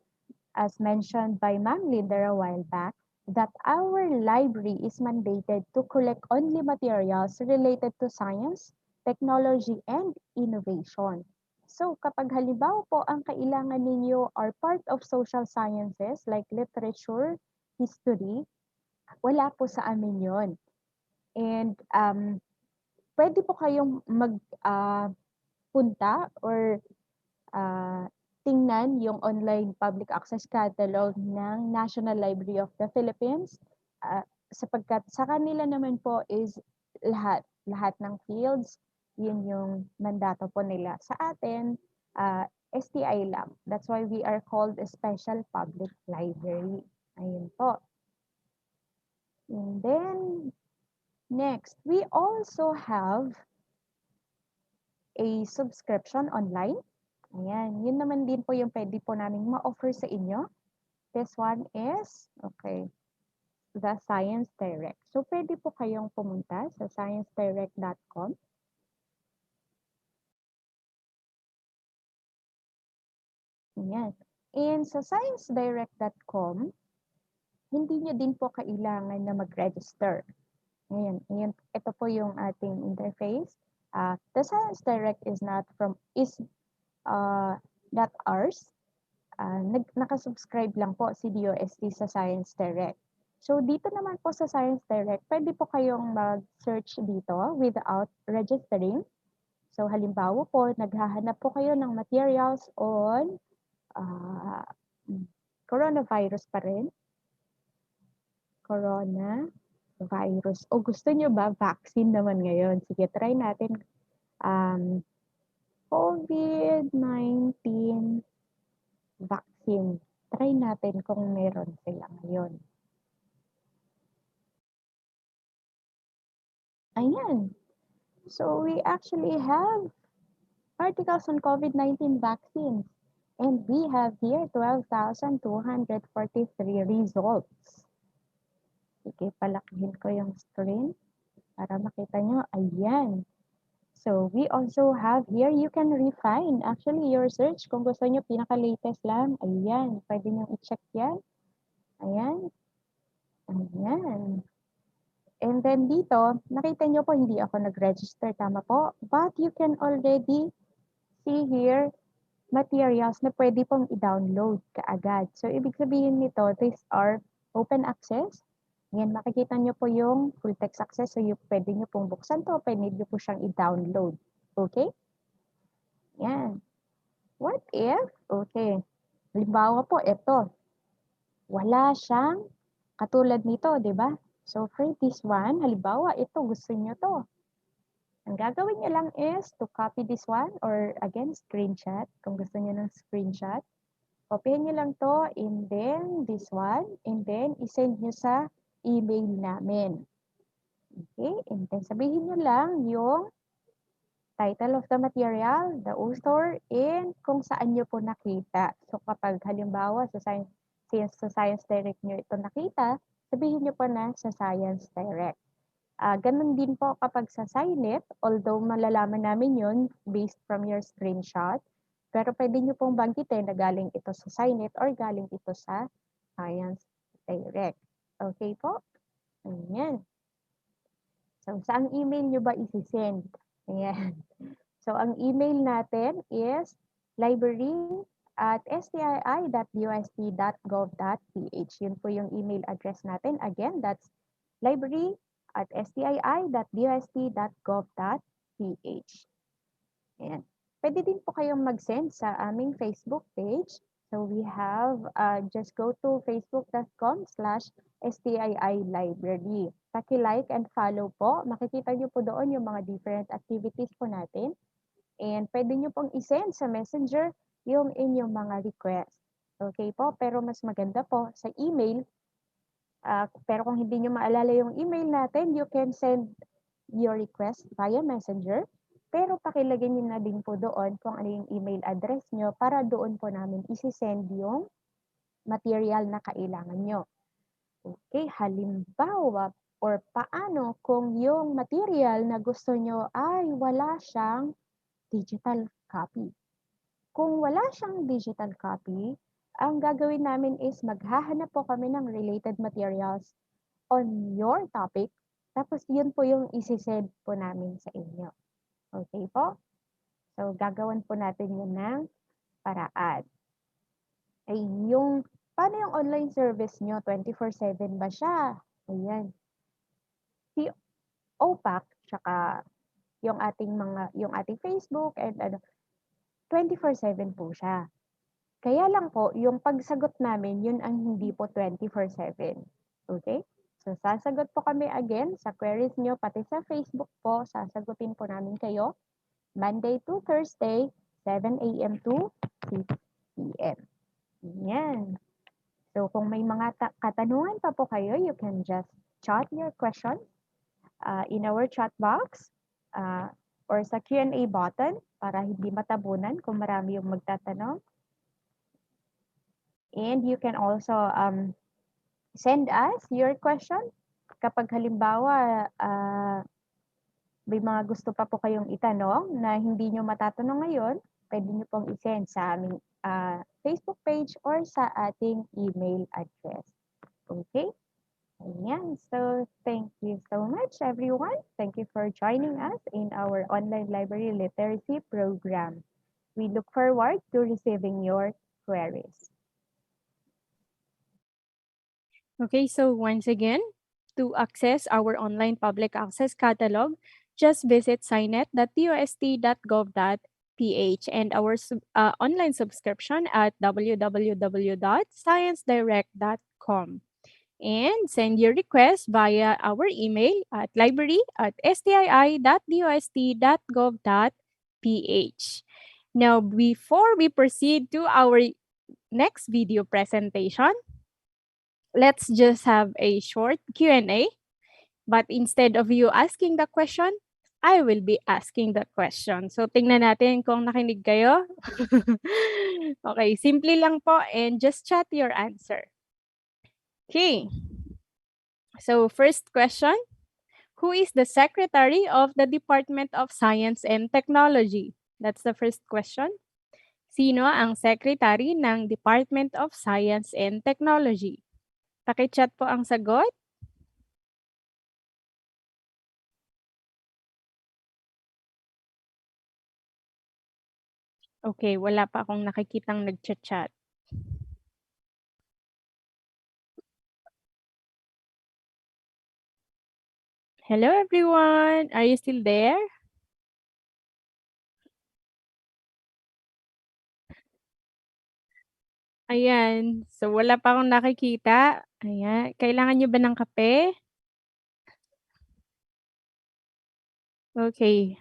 [SPEAKER 4] as mentioned by Ma'am Linda a while back, that our library is mandated to collect only materials related to science, technology, and innovation. So kapag halimbawa po ang kailangan ninyo are part of social sciences like literature, history, wala po sa amin yon. And pwede po kayong punta or tingnan yung online public access catalog ng National Library of the Philippines sapagkat sa kanila naman po is lahat ng fields, yun yung mandato po nila. Sa atin, STI lang. That's why we are called a special public library. Ayun po. And then, next, we also have a subscription online. Ayan, yun naman din po yung pwede po namin ma-offer sa inyo. This one is, the Science Direct. So, pwede po kayong pumunta sa sciencedirect.com. Ayan. And sa sciencedirect.com, hindi nyo din po kailangan na mag-register. Ayan, ito po yung ating interface. The Science Direct is not ours. Nakasubscribe lang po si DOST sa Science Direct. So, dito naman po sa Science Direct, pwede po kayong mag-search dito without registering. So, halimbawa po, naghahanap po kayo ng materials on coronavirus pa rin. Coronavirus. O gusto nyo ba vaccine naman ngayon? Sige, try natin. COVID-19 vaccine. Try natin kung meron sila ngayon. Ayan. So, we actually have articles on COVID-19 vaccines. And we have here 12,243 results. Sige, palakihin ko yung screen para makita nyo. Ayan. So we also have here, you can refine actually your search. Kung gusto nyo pinaka-latest lang, ayan, pwede nyo i-check yan. Ayan. Ayan. And then dito, nakita nyo po hindi ako nag-register, tama po. But you can already see here materials na pwede pong i-download kaagad. So ibig sabihin nito, these are open access. Yan, makikita nyo po yung full text access. So pwede nyo pong buksan to, pwede nyo po siyang i-download. Okay? Yan. What if, okay, halimbawa po, ito, wala siyang katulad nito, di ba? So for this one, halimbawa, ito, gusto nyo to. Ang gagawin nyo lang is to copy this one or again, screenshot. Kung gusto nyo ng screenshot, copyhin nyo lang to and then this one and then isend nyo sa email namin. Okay? And then sabihin nyo lang yung title of the material, the author, and kung saan nyo po nakita. So kapag halimbawa sa Science Direct nyo ito nakita, sabihin nyo po na sa Science Direct. Ganun din po kapag sa SciNet, although malalaman namin yun based from your screenshot, pero pwede nyo pong banggitin na galing ito sa SciNet or galing ito sa Science Direct. Okay po? Ayan. So, saang email nyo ba isi-send? Ayan. So, ang email natin is library@stii.ust.gov.ph. Yun po yung email address natin. Again, that's library@stii.ust.gov.ph. Ayan. Pwede din po kayong mag-send sa aming Facebook page. So we have, just go to facebook.com/STII library. Paki-like and follow po. Makikita nyo po doon yung mga different activities po natin. And pwede nyo pong isend sa messenger yung inyong mga request. Okay po? Pero mas maganda po sa email. Pero kung hindi nyo maalala yung email natin, you can send your request via messenger. Pero pakilagay nyo na din po doon kung ano yung email address nyo para doon po namin isi-send yung material na kailangan nyo. Okay, halimbawa or paano kung yung material na gusto nyo ay wala siyang digital copy. Kung wala siyang digital copy, ang gagawin namin is maghahanap po kami ng related materials on your topic, tapos yun po yung isi-send po namin sa inyo. Okay po? So, gagawin po natin yun ng paraan. Ay, paano yung online service nyo? 24/7 ba siya? Ayan. Si OPAC, tsaka yung ating Facebook and 24/7 po siya. Kaya lang po, yung pagsagot namin, yun ang hindi po 24/7. Okay? So, sasagot po kami again sa queries nyo, pati sa Facebook po, sasagutin po namin kayo. Monday to Thursday, 7 a.m. to 6 p.m. Yan. So, kung may mga katanungan pa po kayo, you can just chat your question in our chat box or sa Q&A button para hindi matabunan kung marami yung magtatanong. And you can also send us your question. Kapag halimbawa, may mga gusto pa po kayong itanong na hindi nyo matatanong ngayon, pwede nyo pong isend sa aming Facebook page or sa ating email address. Okay? Ayan. So, thank you so much, everyone. Thank you for joining us in our online library literacy program. We look forward to receiving your queries.
[SPEAKER 1] Okay, so once again, to access our online public access catalog, just visit signet.dost.gov.ph and our online subscription at www.sciencedirect.com. And send your request via our email at library@stii.dost.gov.ph. Now, before we proceed to our next video presentation, let's just have a short Q&A. But instead of you asking the question, I will be asking the question. So, tingnan natin kung nakinig kayo. Okay, simple lang po and just chat your answer. Okay. So, first question. Who is the Secretary of the Department of Science and Technology? That's the first question. Sino ang Secretary ng Department of Science and Technology? Paki-chat po ang sagot. Okay, wala pa akong nakikitang nag-chat. Hello everyone! Are you still there? Ayan. So, wala pa akong nakikita. Ayan. Kailangan niyo ba ng kape? Okay.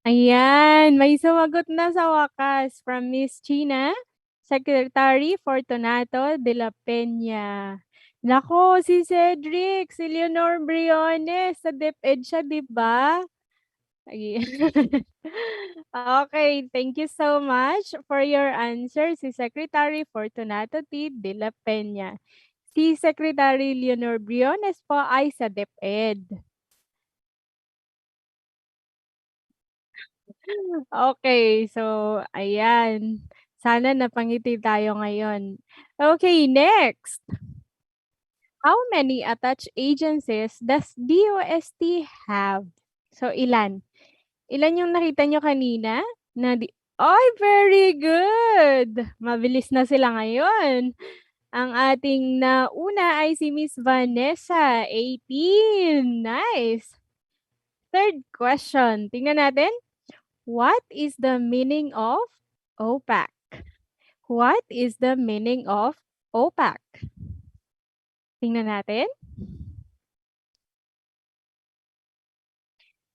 [SPEAKER 1] Ayan. May sumagot na sa wakas from Miss China, Secretary Fortunato de la Peña. Nako, si Cedric, si Leonor Briones, sa DepEd siya, di ba? Okay, thank you so much for your answer, si Secretary Fortunato T. de la Peña. Si Secretary Leonor Briones po ay sa DepEd. Okay, so ayan. Sana napangiti tayo ngayon. Okay, next. How many attached agencies does DOST have? So, ilan? Ilan yung nakita nyo kanina? Ay, very good! Mabilis na sila ngayon. Ang ating nauna ay si Miss Vanessa, 18. Nice! Third question. Tingnan natin. What is the meaning of OPAC? What is the meaning of OPAC? Tingnan natin.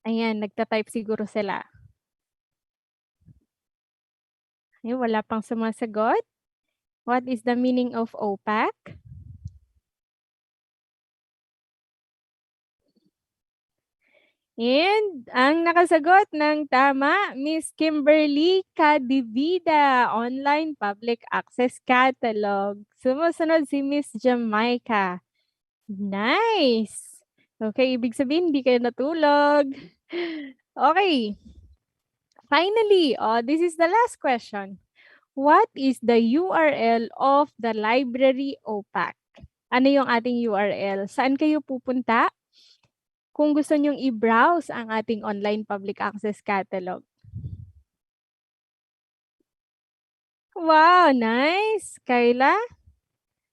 [SPEAKER 1] Ayan, nagta-type siguro sila. Ay, wala pang sumasagot. What is the meaning of OPAC? And ang nakasagot ng tama, Miss Kimberly Cadivida, Online Public Access Catalog. Sumusunod si Miss Jamaica. Nice! Okay, ibig sabihin, hindi kayo natulog. Okay. Finally, this is the last question. What is the URL of the library OPAC? Ano yung ating URL? Saan kayo pupunta kung gusto nyong i-browse ang ating online public access catalog? Wow, nice! Kayla?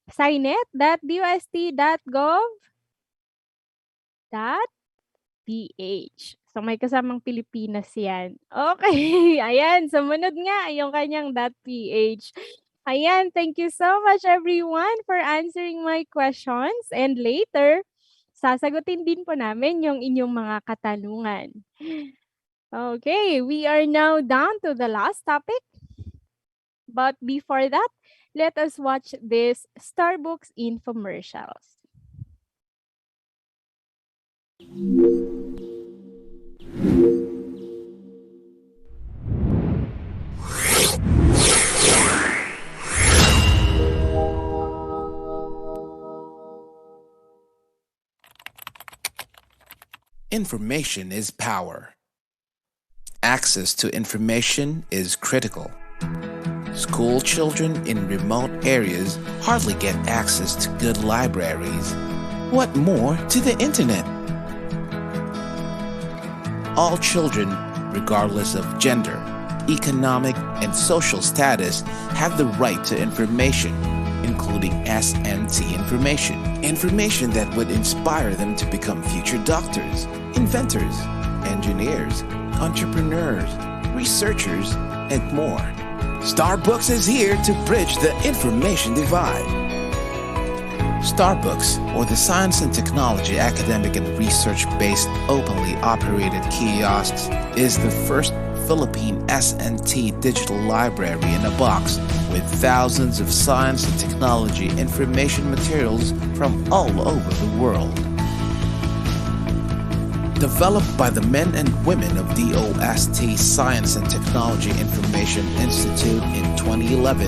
[SPEAKER 1] Signet.dosd.gov.ph. So, may kasamang Pilipinas yan. Okay, ayan. Sumunod nga yung kanyang .ph. Ayan, thank you so much everyone for answering my questions. And later, sasagutin din po namin yung inyong mga katanungan. Okay, we are now down to the last topic. But before that, let us watch this Starbucks infomercials.
[SPEAKER 5] Information is power. Access to information is critical. School children in remote areas hardly get access to good libraries. What more to the internet? All children, regardless of gender, economic, and social status, have the right to information, including SNT information. Information that would inspire them to become future doctors, inventors, engineers, entrepreneurs, researchers, and more. Starbucks is here to bridge the information divide. Starbucks, or the Science and Technology Academic and Research-based openly operated kiosks, is the first Philippine SNT digital library in a box with thousands of science and technology information materials from all over the world. Developed by the men and women of DOST Science and Technology Information Institute in 2011,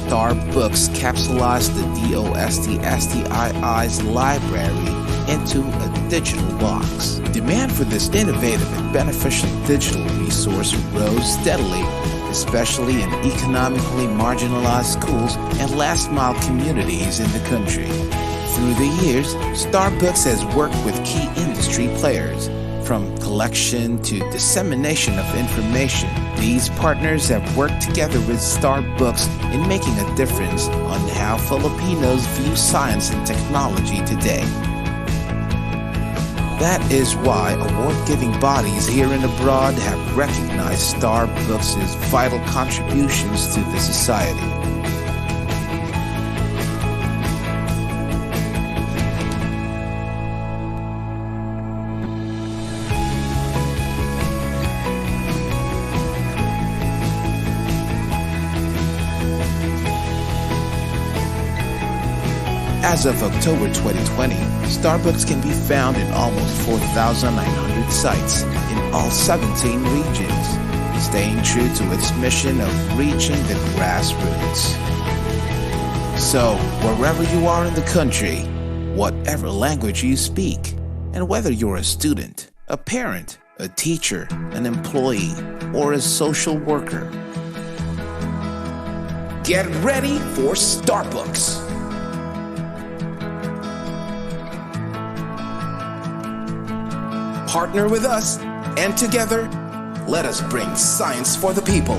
[SPEAKER 5] Starbucks capsulized the DOST-STII's library into a digital box. Demand for this innovative and beneficial digital resource rose steadily, especially in economically marginalized schools and last-mile communities in the country. Through the years, Starbucks has worked with key industry players, from collection to dissemination of information. These partners have worked together with Starbucks in making a difference on how Filipinos view science and technology today. That is why award-giving bodies here and abroad have recognized Starbucks' vital contributions to the society. As of October 2020, Starbucks can be found in almost 4,900 sites in all 17 regions, staying true to its mission of reaching the grassroots. So, wherever you are in the country, whatever language you speak, and whether you're a student, a parent, a teacher, an employee, or a social worker, get ready for Starbucks! Partner with us, and together, let us bring science for the people.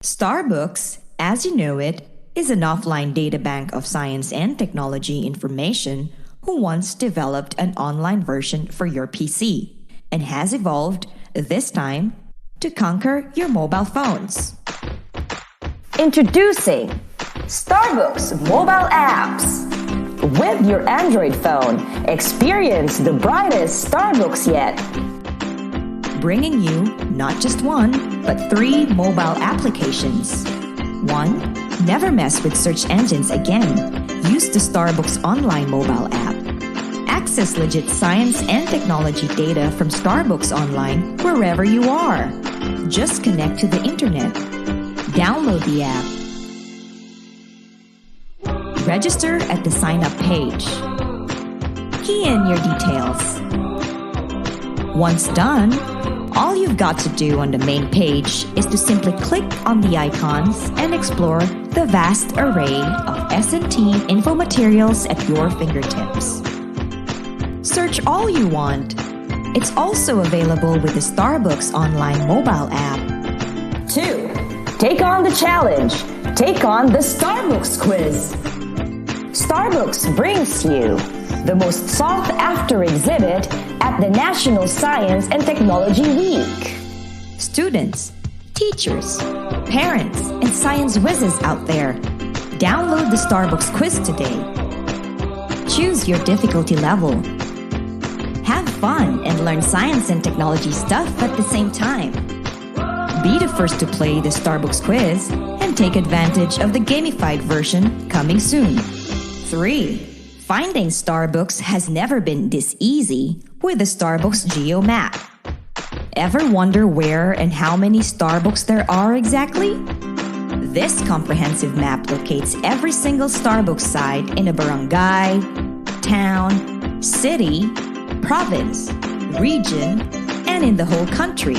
[SPEAKER 6] Starbucks, as you know it, is an offline databank of science and technology information who once developed an online version for your PC and has evolved, this time, to conquer your mobile phones.
[SPEAKER 7] Introducing Starbucks mobile apps. With your Android phone, experience the brightest Starbucks yet.
[SPEAKER 6] Bringing you not just one, but 3 mobile applications. 1. Never mess with search engines again. Use the Starbucks online mobile app. Access legit science and technology data from Starbucks Online wherever you are. Just connect to the internet. Download the app. Register at the sign-up page. Key in your details. Once done, all you've got to do on the main page is to simply click on the icons and explore the vast array of S&T info materials at your fingertips. Search all you want. It's also available with the Starbucks online mobile app.
[SPEAKER 7] 2. Take on the challenge. Take on the Starbucks quiz. Starbucks brings you the most sought-after exhibit at the National Science and Technology Week.
[SPEAKER 6] Students, teachers, parents, and science whizzes out there, download the Starbucks quiz today. Choose your difficulty level. Have fun and learn science and technology stuff at the same time. Be the first to play the Starbucks quiz and take advantage of the gamified version coming soon. 3. Finding Starbucks has never been this easy with the Starbucks Geo Map. Ever wonder where and how many Starbucks there are exactly? This comprehensive map locates every single Starbucks site in a barangay, town, city, province, region, and in the whole country.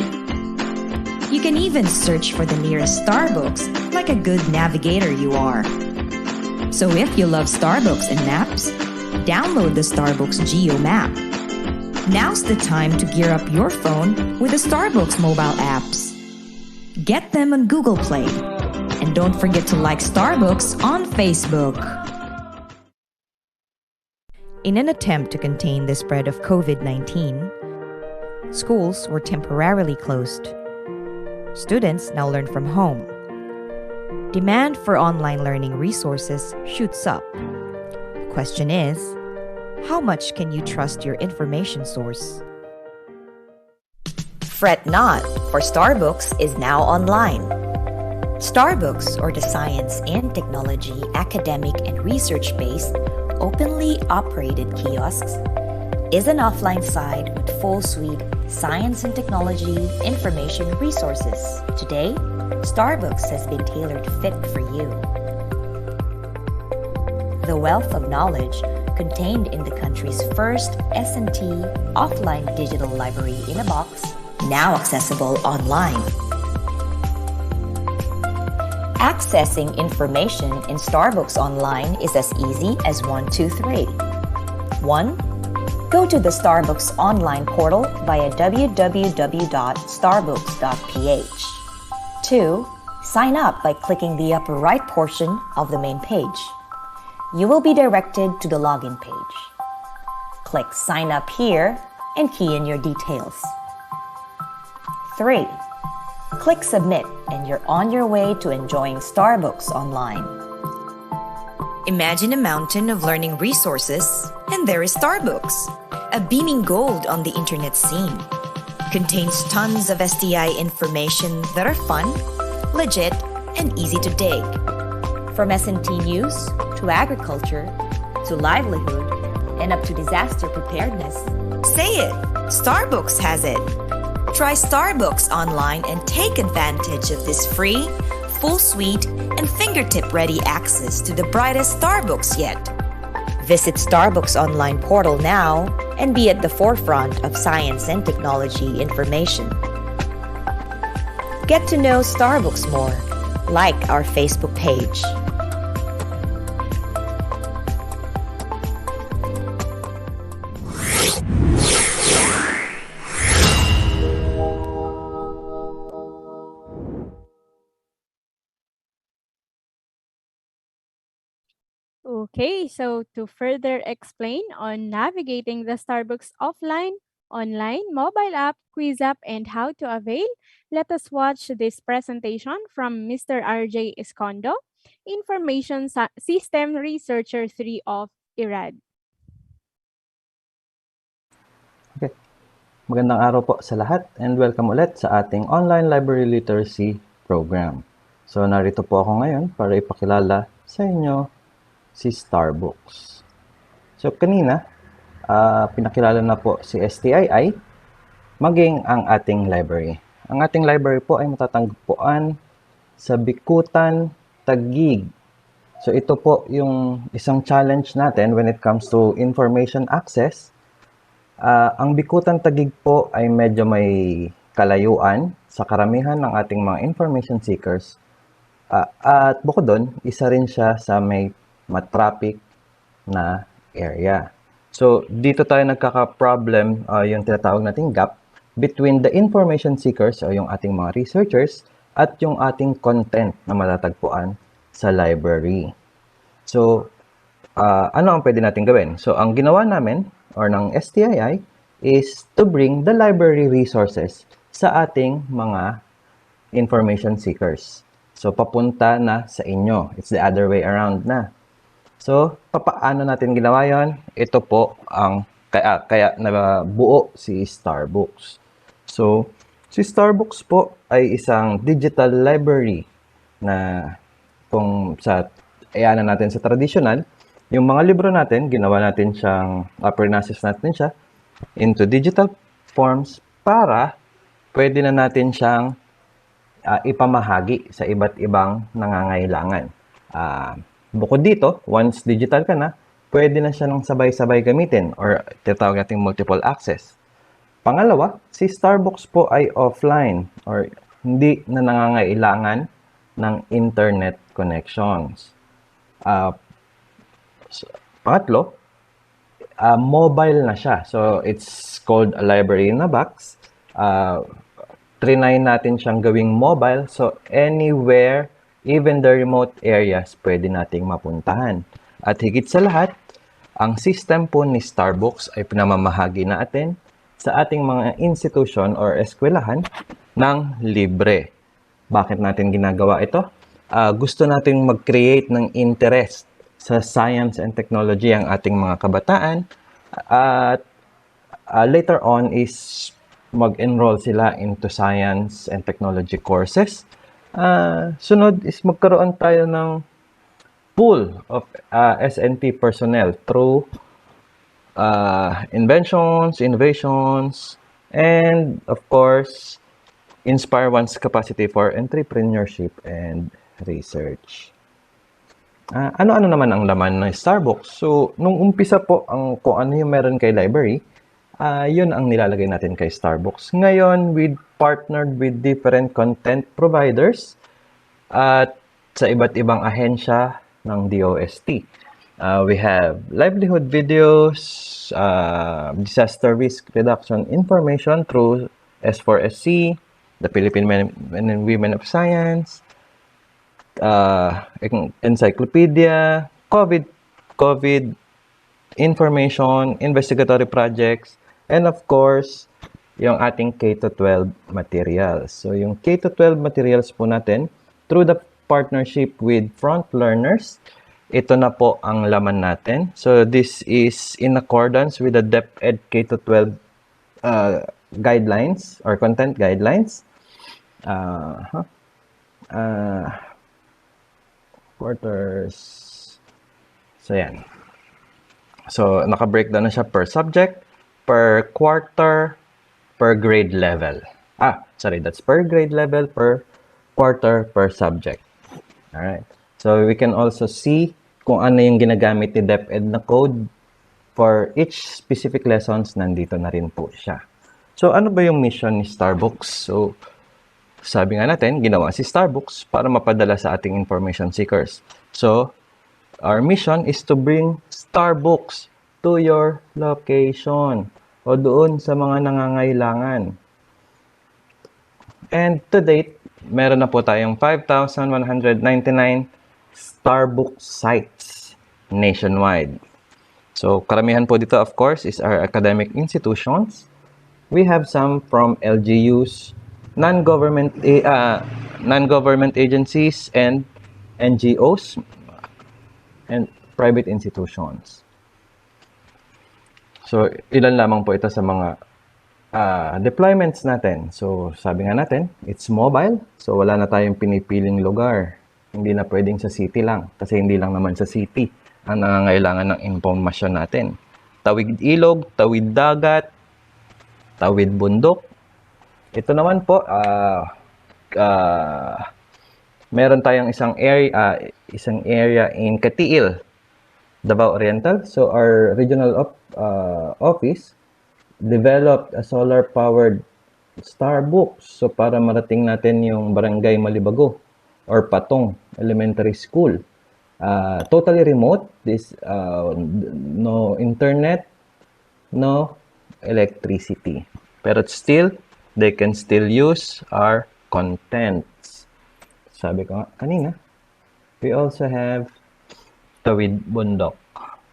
[SPEAKER 6] You can even search for the nearest Starbucks like a good navigator you are. So if you love Starbucks and maps, download the Starbucks Geo Map. Now's the time to gear up your phone with the Starbucks mobile apps. Get them on Google Play. And don't forget to like Starbucks on Facebook. In an attempt to contain the spread of COVID-19, schools were temporarily closed. Students now learn from home. Demand for online learning resources shoots up. The question is, how much can you trust your information source?
[SPEAKER 8] Fret not, for Starbucks is now online. Starbucks, or the science and technology, academic and research-based, openly operated kiosks, is an offline site with full suite science and technology information resources. Today, Starbucks has been tailored fit for you. The wealth of knowledge contained in the country's first S&T offline digital library in a box, now accessible online. Accessing information in Starbucks Online is as easy as 1, 2, 3. 1. Go to the Starbucks Online portal via www.starbucks.ph. 2. Sign up by clicking the upper right portion of the main page. You will be directed to the login page. Click Sign Up here and key in your details. 3. Click Submit and you're on your way to enjoying Starbucks Online. Imagine a mountain of learning resources, and there is Starbucks, a beaming gold on the internet scene. Contains tons of STI information that are fun, legit, and easy to dig. From S&T news, to agriculture, to livelihood, and up to disaster preparedness. Say it! Starbucks has it! Try Starbucks Online and take advantage of this free, full suite, and fingertip-ready access to the brightest Starbucks yet. Visit Starbucks Online portal now and be at the forefront of science and technology information. Get to know Starbucks more. Like our Facebook page.
[SPEAKER 1] Okay, so to further explain on navigating the Starbucks offline, online, mobile app, quiz app, and how to avail, let us watch this presentation from Mr. RJ Escondo, System Researcher 3 of IRAD.
[SPEAKER 9] Okay. Magandang araw po sa lahat and welcome ulit sa ating online library literacy program. So narito po ako ngayon para ipakilala sa inyo si Starbucks. So kanina, pinakilala na po si STII, maging ang ating library. Ang ating library po ay matatagpuan sa Bikutan, Taguig. So ito po yung isang challenge natin when it comes to information access. Ang Bikutan, Taguig po ay medyo may kalayuan sa karamihan ng ating mga information seekers. At bukod doon, isa rin siya sa may matraffic na area. So, dito tayo nagkaka-problem, yung tinatawag nating gap between the information seekers o yung ating mga researchers at yung ating content na matatagpuan sa library. So, ano ang pwede natin gawin? So, ang ginawa namin or ng STII is to bring the library resources sa ating mga information seekers. So, papunta na sa inyo. It's the other way around na. So, paano natin ginawa yon? Ito po ang kaya nabuo si Starbucks. So, si Starbucks po ay isang digital library na kung sa ayanan natin sa traditional, yung mga libro natin, ginawa natin siyang, process natin siya into digital forms para pwede na natin siyang ipamahagi sa iba't ibang nangangailangan. Bukod dito, once digital ka na, pwede na siya ng sabay-sabay gamitin or tinatawag nating multiple access. Pangalawa, si Starbucks po ay offline or hindi na nangangailangan ng internet connections. Pangatlo, mobile na siya. So, it's called a library in a box. Trinay natin siyang gawing mobile. So, anywhere, even the remote areas, pwede nating mapuntahan. At higit sa lahat, ang system po ni Starbucks ay pinamamahagi natin sa ating mga institution or eskwelahan ng libre. Bakit natin ginagawa ito? Gusto natin mag-create ng interest sa science and technology ang ating mga kabataan. At later on is mag-enroll sila into science and technology courses. Sunod is magkaroon tayo ng pool of S&T personnel through inventions, innovations, And of course, inspire one's capacity for entrepreneurship and research. Ano-ano naman ang laman ng Starbucks? So, nung umpisa po, kung ano yung meron kay library, yun ang nilalagay natin kay Starbucks. Ngayon, we partnered with different content providers at sa iba't ibang ahensya ng DOST. We have livelihood videos, disaster risk reduction information through S4SC, the Philippine Men and Women of Science, encyclopedia, COVID information, investigatory projects, and of course, yung ating K-12 materials. So, yung K-12 materials po natin, through the partnership with Front Learners, ito na po ang laman natin. So, this is in accordance with the DepEd K-12 guidelines or content guidelines. Quarters. So, yan. So, naka-breakdown na siya per subject, per quarter, per grade level. That's per grade level, per quarter, per subject. Alright. So, we can also see kung ano yung ginagamit ni DepEd na code for each specific lessons. Nandito na rin po siya. So, ano ba yung mission ni Starbucks? So, sabi nga natin, ginawa si Starbucks para mapadala sa ating information seekers. So, our mission is to bring Starbucks to your location o doon sa mga nangangailangan. And to date, meron na po tayong 5,199 Starbucks sites nationwide. So, karamihan po dito, of course, is our academic institutions. We have some from LGUs, non-government agencies, and NGOs, and private institutions. So, ilan lamang po ito sa mga deployments natin. So, sabi nga natin, it's mobile. So, wala na tayong pinipiling lugar. Hindi na pwedeng sa city lang. Kasi hindi lang naman sa city ang nangangailangan ng impormasyon natin. Tawid ilog, tawid dagat, tawid bundok. Ito naman po, meron tayong isang area in Katiil, Davao Oriental. So, our regional office developed a solar-powered Starbucks. So, para marating natin yung Barangay Malibago or Patong Elementary School. Totally remote. No internet, no electricity. Pero still, they can still use our contents. Sabi ko nga kanina, we also have Tawid Bundok.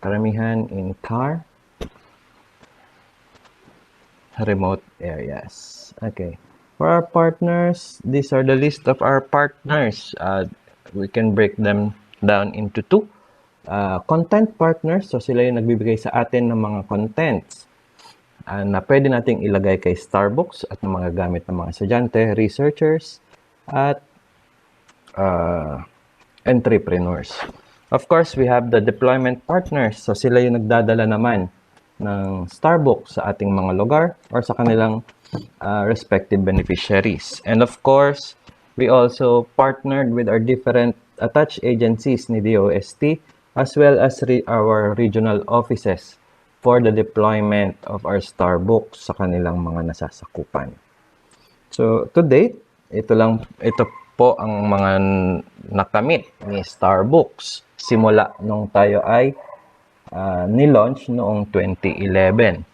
[SPEAKER 9] Karamihan in car, remote areas. Okay. For our partners, these are the list of our partners. We can break them down into two. Content partners, so sila yung nagbibigay sa atin ng mga contents na pwede nating ilagay kay Starbucks at ng mga gamit ng mga estudyante, researchers, at entrepreneurs. Of course, we have the deployment partners. So sila yung nagdadala naman ng Starbucks sa ating mga lugar or sa kanilang respective beneficiaries. And of course, we also partnered with our different attached agencies ni DOST as well as our regional offices for the deployment of our Starbucks sa kanilang mga nasasakupan. So, to date, ito po ang mga nakamit ni Starbucks simula nung tayo ay ni-launch noong 2011.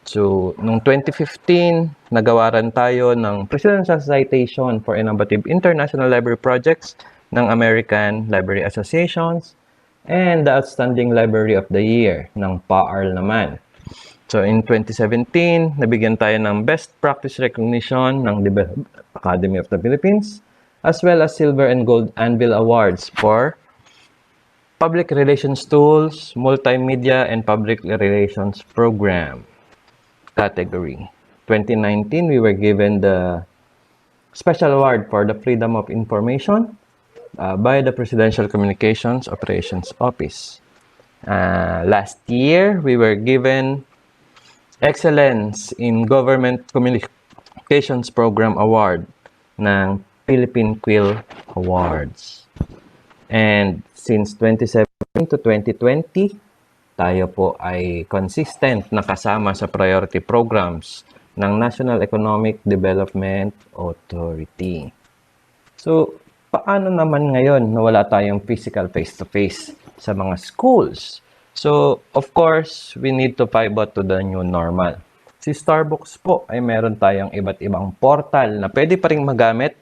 [SPEAKER 9] So, noong 2015, nagawaran tayo ng Presidential Citation for Innovative International Library Projects ng American Library Associations and the Outstanding Library of the Year ng PAARL naman. So, in 2017, nabigyan tayo ng Best Practice Recognition ng Academy of the Philippines as well as Silver and Gold Anvil Awards for Public Relations Tools, Multimedia, and Public Relations Program category. 2019, we were given the Special Award for the Freedom of Information by the Presidential Communications Operations Office. Last year, we were given Excellence in Government Communications Program Award ng Philippine Quill Awards. And since 2017 to 2020, tayo po ay consistent na kasama sa priority programs ng National Economic Development Authority. So, paano naman ngayon na wala tayong physical face-to-face sa mga schools? So, of course, we need to pivot to the new normal. Si Starbucks po ay meron tayong iba't ibang portal na pwede pa rin magamit,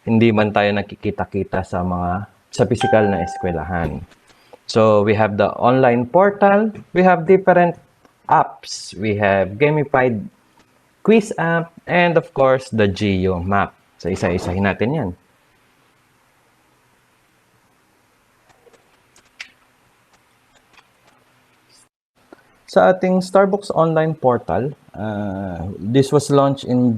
[SPEAKER 9] hindi man tayo nakikita-kita sa physical na eskwelahan. So, we have the online portal, we have different apps, we have gamified quiz app, and of course, the Geo map. So, isa-isahin natin yan. Sa ating Starbucks online portal, this was launched in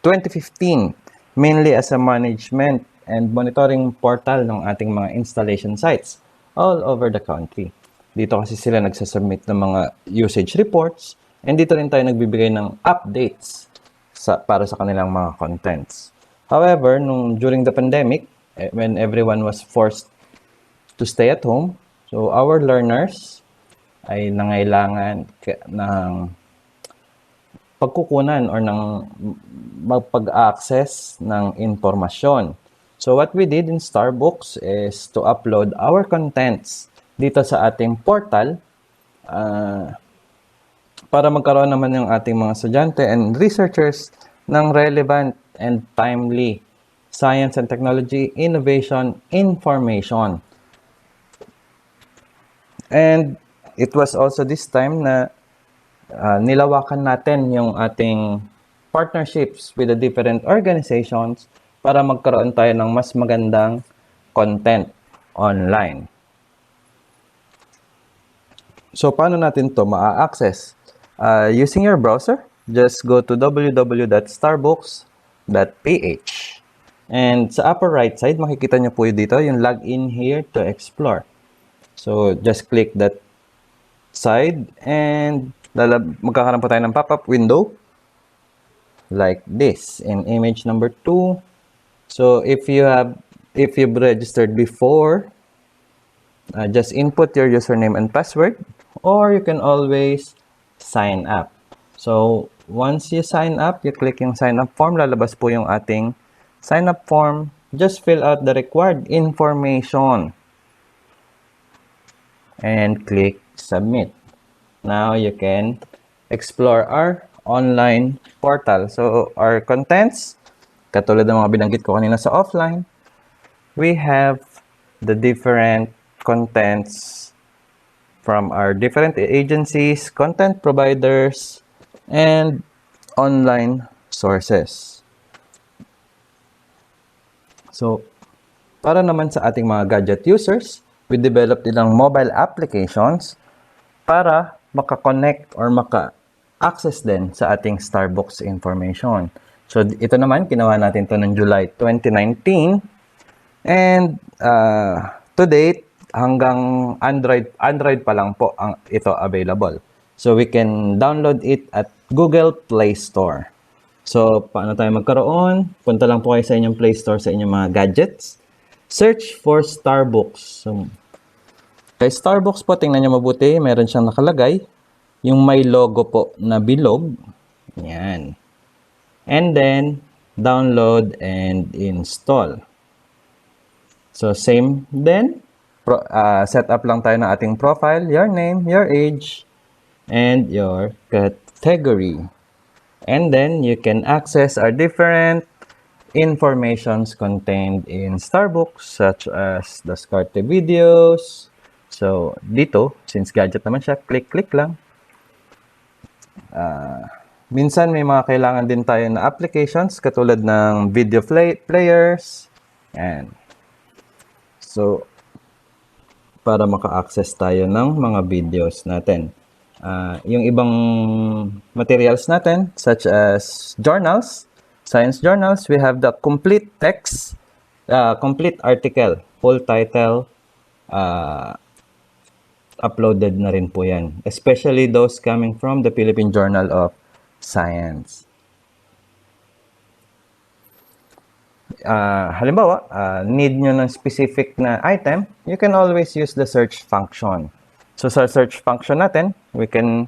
[SPEAKER 9] 2015, mainly as a management and monitoring portal ng ating mga installation sites all over the country. Dito kasi sila nagsasubmit ng mga usage reports, and dito rin tayo nagbibigay ng updates para sa kanilang mga contents. However, during the pandemic, when everyone was forced to stay at home, so our learners ay nangailangan ng pagkukunan or ng magpag-access ng informasyon. So what we did in Starbucks is to upload our contents dito sa ating portal para magkaroon naman yung ating mga estudyante and researchers ng relevant and timely science and technology innovation information. And it was also this time na nilawakan natin yung ating partnerships with the different organizations para magkaroon tayo ng mas magandang content online. So, paano natin to ma-access? Using your browser, just go to www.starbucks.ph. And sa upper right side, makikita nyo po dito yung login here to explore. So, just click that side and magkakaroon po tayo ng pop-up window like this in image number 2. So if you've registered before, just input your username and password, or you can always sign up. So once you sign up, you click yung sign up form, lalabas po yung ating sign up form. Just fill out the required information and click submit. Now you can explore our online portal. So our contents, katulad ng mga binanggit ko kanina sa offline, we have the different contents from our different agencies, content providers, and online sources. So para naman sa ating mga gadget users, we developed ilang mobile applications para maka-connect or maka-access din sa ating Starbucks information. So, ito naman, ginawa natin to ng July 2019. And to date, hanggang Android pa lang po ito available. So, we can download it at Google Play Store. So, paano tayo magkaroon? Punta lang po kayo sa inyong Play Store sa inyong mga gadgets. Search for Starbucks. So, kay Starbucks po, tingnan nyo mabuti, meron siyang nakalagay, yung may logo po na bilog. Yan. And then, download and install. So, same then. Set up lang tayo ng ating profile, your name, your age, and your category. And then, you can access our different informations contained in Starbucks, such as the SCART videos. So, dito, since gadget naman siya, click lang. Minsan, may mga kailangan din tayo na applications, katulad ng video players. And so, para maka-access tayo ng mga videos natin. Yung ibang materials natin, such as journals, science journals, we have the complete text, complete article, full title, uploaded na rin po yan. Especially those coming from the Philippine Journal of Science. Halimbawa, need nyo ng specific na item, you can always use the search function. So sa search function natin, we can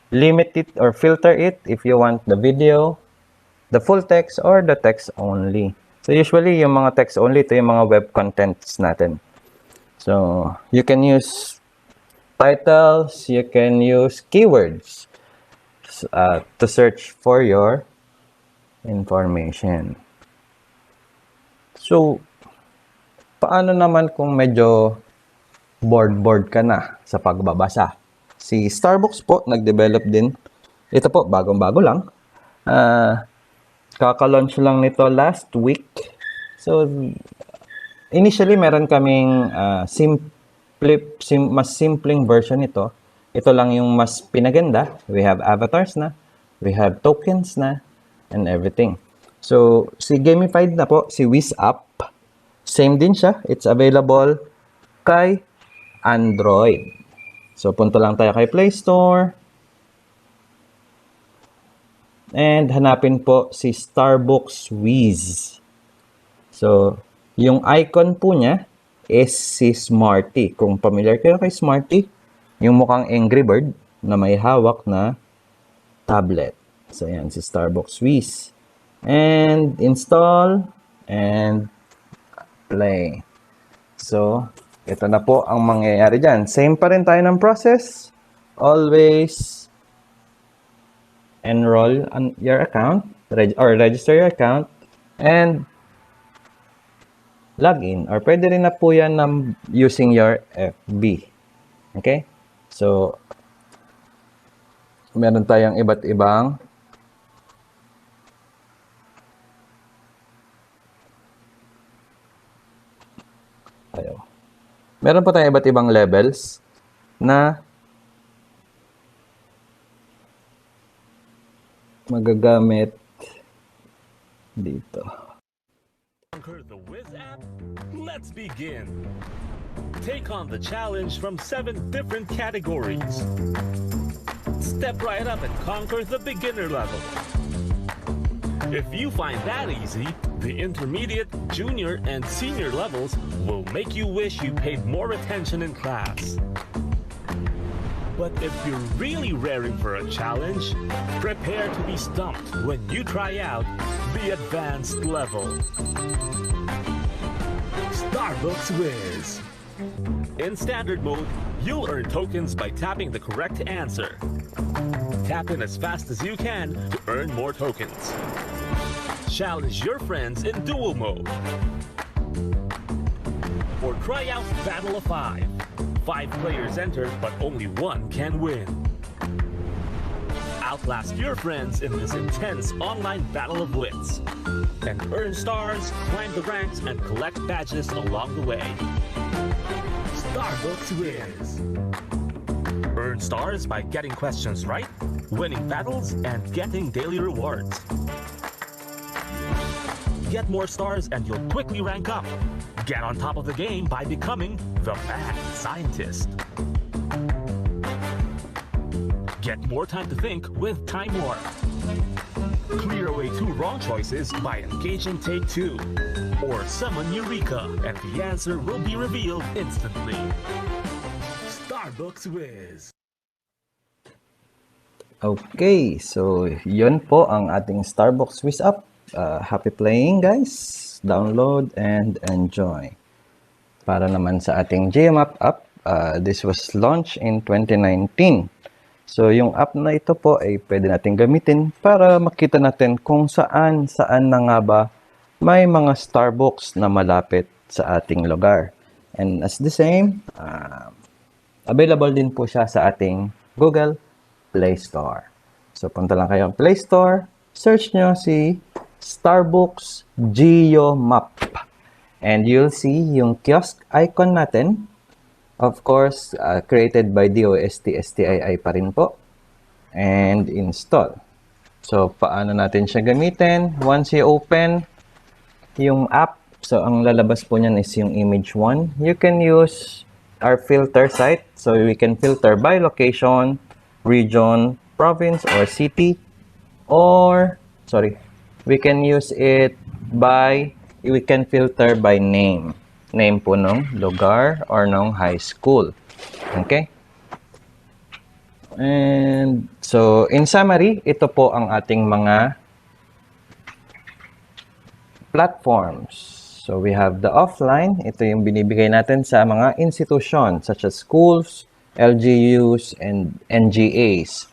[SPEAKER 9] limit it or filter it if you want the video, the full text, or the text only. So usually, yung mga text only, ito yung mga web contents natin. So you can use titles, you can use keywords to search for your information. So, paano naman kung medyo bored ka na sa pagbabasa? Si Starbucks po, nag-develop din. Ito po, bagong-bago lang. Kaka-launch lang nito last week. So, initially, meron kaming mas simpleng version nito. Ito lang yung mas pinaganda. We have avatars na. We have tokens na. And everything. So, si gamified na po, si Wiz App. Same din siya. It's available kay Android. So, punta lang tayo kay Play Store. And hanapin po si Starbucks Wiz. So, yung icon po niya is si Smarty. Kung familiar kayo kay Smarty, yung mukhang Angry Bird na may hawak na tablet. So, yan, si Starbucks Wiz. And install and play. So, ito na po ang mangyayari dyan. Same pa rin tayo ng process. Always enroll on your account or register your account and log in. Or pwede rin na po yan using your FB. Okay? So, meron tayong iba't ibang meron po tayong iba't ibang levels na magagamit dito.
[SPEAKER 10] Conquer the Wiz app? Let's begin. Take on the challenge from 7 different categories. Step right up and conquer the beginner level. If you find that easy, the intermediate, junior, and senior levels will make you wish you paid more attention in class. But if you're really raring for a challenge, prepare to be stumped when you try out the advanced level. Starbucks Wiz. In standard mode, you'll earn tokens by tapping the correct answer. Tap in as fast as you can to earn more tokens. Challenge your friends in duo mode. Or try out Battle of 5. 5 players enter, but only 1 can win. Outlast your friends in this intense online battle of wits. And earn stars, climb the ranks, and collect badges along the way. Starbucks Wiz. Earn stars by getting questions right, winning battles, and getting daily rewards. Get more stars and you'll quickly rank up. Get on top of the game by becoming the mad scientist. Get more time to think with Time Warp. Clear away 2 wrong choices by engaging Take 2. Or summon Eureka and the answer will be revealed instantly. Starbucks Wiz.
[SPEAKER 9] Okay, so yun po ang ating Starbucks Wiz app. Happy playing, guys. Download and enjoy. Para naman sa ating GMAP app, this was launched in 2019. So, yung app na ito po ay pwede natin gamitin para makita natin kung saan na nga ba may mga Starbucks na malapit sa ating lugar. And as the same, available din po siya sa ating Google Play Store. So, punta lang kayo sa Play Store, search nyo si Starbucks Geo Map. And you'll see yung kiosk icon natin. Of course, created by DOST-STII pa rin po. And install. So, paano natin siya gamitin? Once you open yung app, so ang lalabas po niyan is yung image 1. You can use our filter site. So we can filter by location, region, province, or city. Or, sorry, we can use it by, we can filter by name. Name po ng lugar or ng high school. Okay? And so, in summary, ito po ang ating mga platforms. So, we have the offline. Ito yung binibigay natin sa mga institution such as schools, LGUs, and NGAs.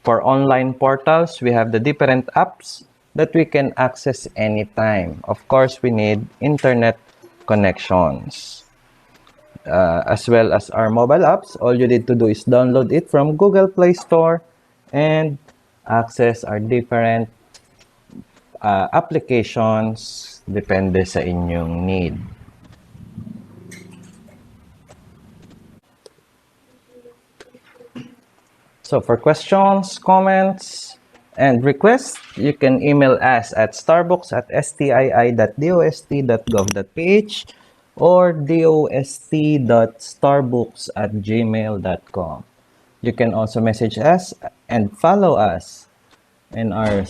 [SPEAKER 9] For online portals, we have the different apps that we can access anytime. Of course, we need internet connections. As well as our mobile apps, all you need to do is download it from Google Play Store and access our different applications depende sa inyong need. So for questions, comments, and requests, you can email us at starbucks@stii.dost.gov.ph or dost.starbooks@gmail.com. You can also message us and follow us in our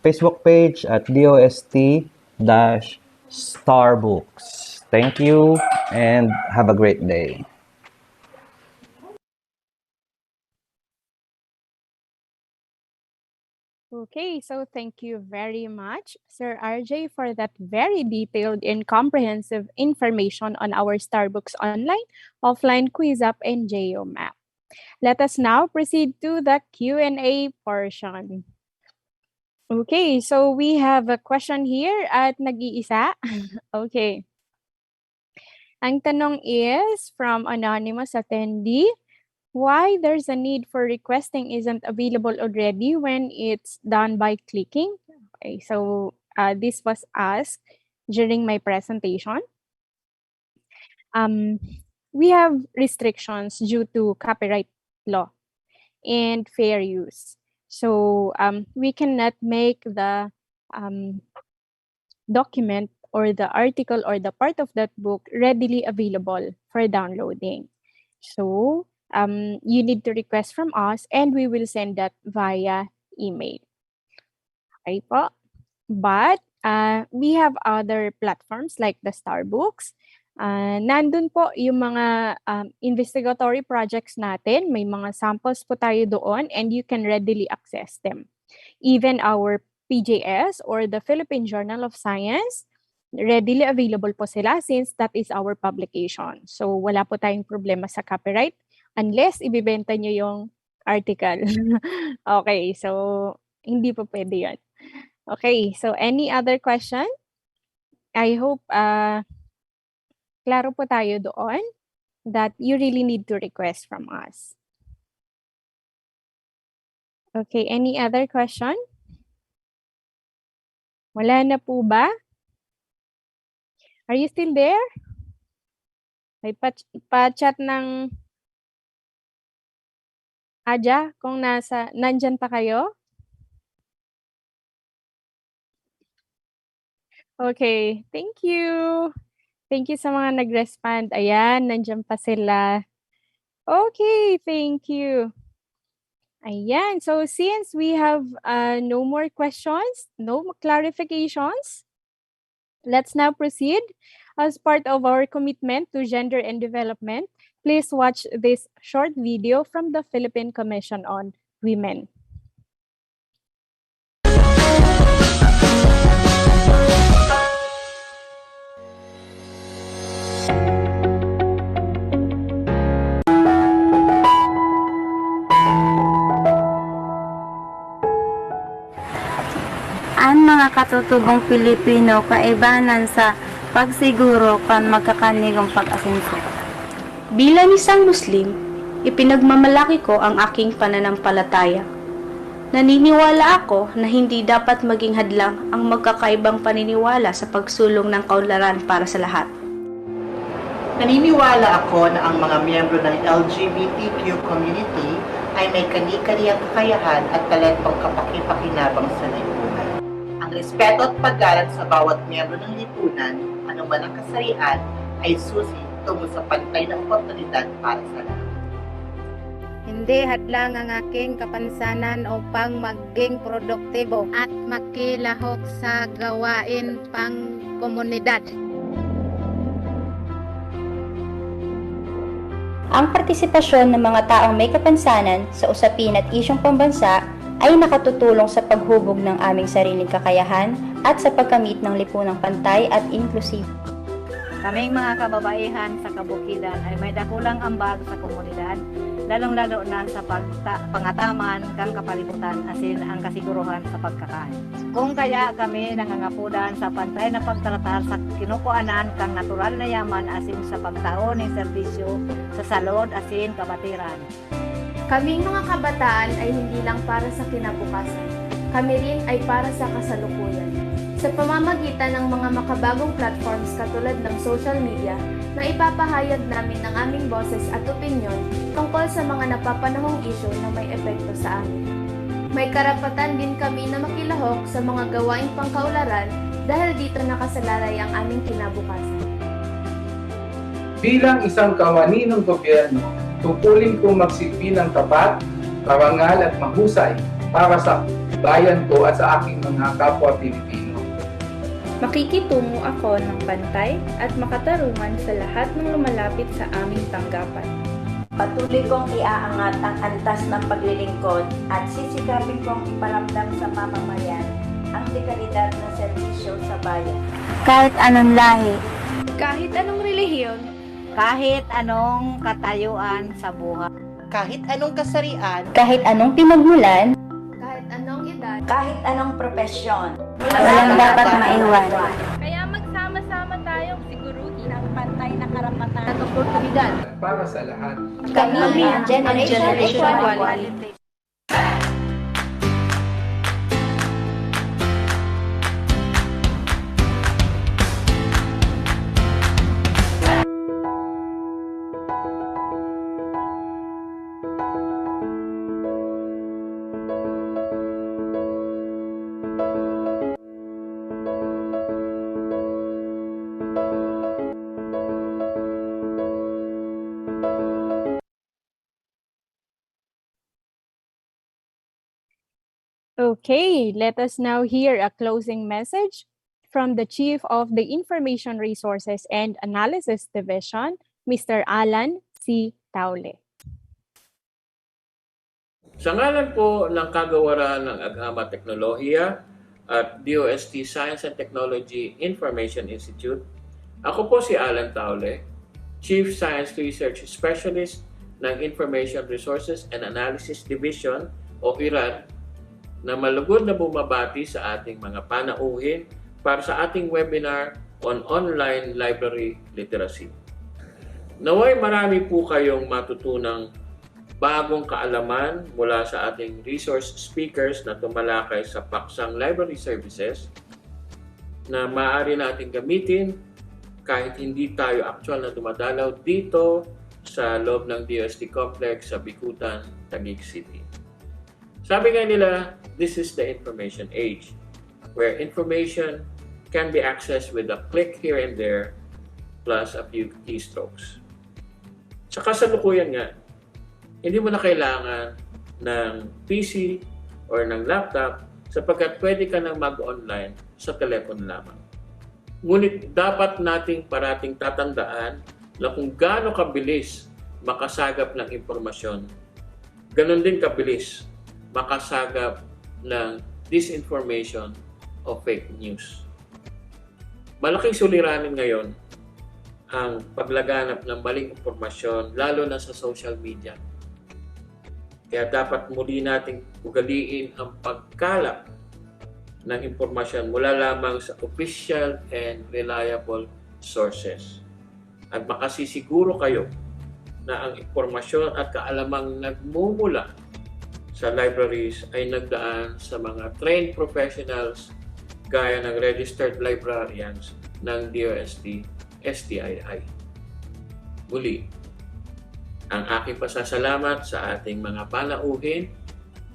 [SPEAKER 9] Facebook page at DOST-Starbooks. Thank you and have a great day.
[SPEAKER 1] Okay, so thank you very much, Sir RJ, for that very detailed and comprehensive information on our Starbucks Online, Offline Quiz App, and JO Map. Let us now proceed to the Q&A portion. Okay, so we have a question here at nag-iisa. Okay. Ang tanong is from anonymous attendee. Why there's a need for requesting isn't available already when it's done by clicking? Okay, so this was asked during my presentation. We have restrictions due to copyright law and fair use. So we cannot make the document or the article or the part of that book readily available for downloading. So you need to request from us and we will send that via email. Okay po. But we have other platforms like the Starbooks. Nandun po yung mga investigatory projects natin. May mga samples po tayo doon and you can readily access them. Even our PJS or the Philippine Journal of Science, readily available po sila since that is our publication. So wala po tayong problema sa copyright unless ibibenta nyo yung article. Okay, so hindi po pwede yun. Okay, so any other question? I hope klaro po tayo doon that you really need to request from us. Okay, any other question? Wala na po ba? Are you still there? May pa-chat ng Aja kung nandyan pa kayo? Okay, thank you. Thank you sa mga nag-respond. Ayan, nandyan pa sila. Okay, thank you. Ayan, so since we have no more questions, no clarifications, let's now proceed. As part of our commitment to gender and development, please watch this short video from the Philippine Commission on Women.
[SPEAKER 11] Ang mga katutubong Pilipino kaibanan sa pagsiguro kan magkakanigong pag-asenso.
[SPEAKER 12] Bilang isang Muslim, ipinagmamalaki ko ang aking pananampalataya. Naniniwala ako na hindi dapat maging hadlang ang magkakaibang paniniwala sa pagsulong ng kaunlaran para sa lahat.
[SPEAKER 13] Naniniwala ako na ang mga miyembro ng LGBTQ community ay may kani-kaniyang kakayahan at talentong kapaki-pakinabang sa lipunan. Ang respeto at paggalang sa bawat miyembro ng lipunan, anuman ang kasarian, ay susi tungo sa pantay na oportunidad para sa lahat.
[SPEAKER 14] Hindi hadlang ang aking kapansanan upang maging produktibo at makilahok sa gawain pang komunidad.
[SPEAKER 15] Ang partisipasyon ng mga taong may kapansanan sa usapin at isyong pambansa ay nakatutulong sa paghubog ng aming sariling kakayahan at sa pagkamit ng lipunang pantay at inklusibo.
[SPEAKER 16] Kaming mga kababaihan sa kabukidan ay may dakulang ambag sa komunidad, lalong-lalo na sa pangataman kang kapalibutan asin ang kasiguruhan sa pagkakain. Kung kaya kami nangangapudan sa pantay na pagtratar sa kinukuanan kang natural na yaman asin sa pagtaon ng serbisyo sa salod asin kabatiran.
[SPEAKER 12] Kaming mga kabataan ay hindi lang para sa kinabukasan. Kami rin ay para sa kasalukuyan. Sa pamamagitan ng mga makabagong platforms katulad ng social media, na ipapahayag namin ang aming boses at opinyon tungkol sa mga napapanahong isyu na may epekto sa amin. May karapatan din kami na makilahok sa mga gawaing pangkaularan dahil dito nakasalalay ang aming kinabukasan.
[SPEAKER 17] Bilang isang kawani ng gobyerno, tungkulin ko magsilbi ng tapat, karangal at mahusay para sa bayan ko at sa aking mga kapwa Pilipino.
[SPEAKER 12] Makikitungo ako ng pantay at makatarungan sa lahat ng lumalapit sa aming tanggapan.
[SPEAKER 18] Patuloy kong iaangat ang antas ng paglilingkod at sisikapin kong iparamdam sa mamamayan ang dekalidad ng serbisyo sa bayan.
[SPEAKER 11] Kahit anong lahi,
[SPEAKER 12] kahit anong relihiyon,
[SPEAKER 16] Kahit anong katayuan sa buhay,
[SPEAKER 13] Kahit anong kasarian,
[SPEAKER 15] Kahit anong pinagmulan,
[SPEAKER 12] kahit anong edad,
[SPEAKER 18] kahit anong profesyon,
[SPEAKER 11] walang dapat maiwan.
[SPEAKER 12] Kaya magsama-sama tayong siguruhin ang pantay na karapatan
[SPEAKER 16] at oportunidad
[SPEAKER 17] Para sa lahat.
[SPEAKER 15] kami ang Generation
[SPEAKER 12] Equality.
[SPEAKER 1] Okay, let us now hear a closing message from the Chief of the Information Resources and Analysis Division, Mr. Alan C. Taule.
[SPEAKER 19] Sa ngalan po ng kagawaran ng Agama Teknolohiya at DOST Science and Technology Information Institute, ako po si Alan Taule, Chief Science Research Specialist ng Information Resources and Analysis Division o IRAD, na malugod na bumabati sa ating mga panauhin para sa ating webinar on online library literacy. Naway marami po kayong matutunang bagong kaalaman mula sa ating resource speakers na tumalakay sa paksang library services na maaari natin gamitin kahit hindi tayo actual na dumadalaw dito sa loob ng DOST Complex sa Bikutan, Taguig City. Sabi nga nila, this is the information age, where information can be accessed with a click here and there, plus a few keystrokes. Sa kasalukuyan nga, hindi mo na kailangan ng PC or ng laptop sapagkat pwede ka nang mag-online sa telepono lamang. Ngunit dapat nating parating tatandaan na kung gaano kabilis makasagap ng impormasyon, ganon din kabilis makasagap ng disinformation o fake news. Malaking suliranin ngayon ang paglaganap ng maling impormasyon, lalo na sa social media. Kaya dapat muli nating ugaliin ang pagkalap ng impormasyon mula lamang sa official and reliable sources. At makasisiguro kayo na ang impormasyon at kaalamang nagmumula sa libraries ay nagdaan sa mga trained professionals gaya ng registered librarians ng DOST-STII. Muli, ang aking pasasalamat sa ating mga panauhin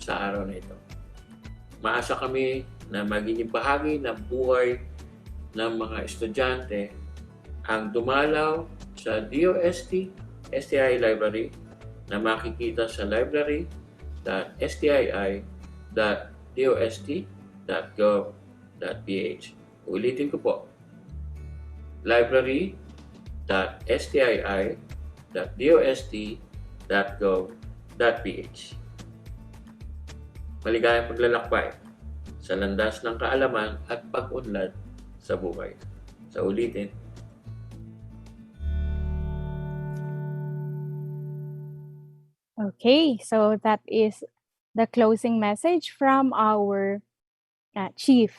[SPEAKER 19] sa araw na ito. Maasa kami na magiging bahagi ng buhay ng mga estudyante ang dumalaw sa DOST-STII library na makikita sa library.stii.dost.gov.ph. Ulitin ko po, library.stii.dost.gov.ph. Maligayang paglalakbay sa landas ng kaalaman at pag-unlad sa buhay. Sa ulitin,
[SPEAKER 1] Okay, so that is the closing message from our chief.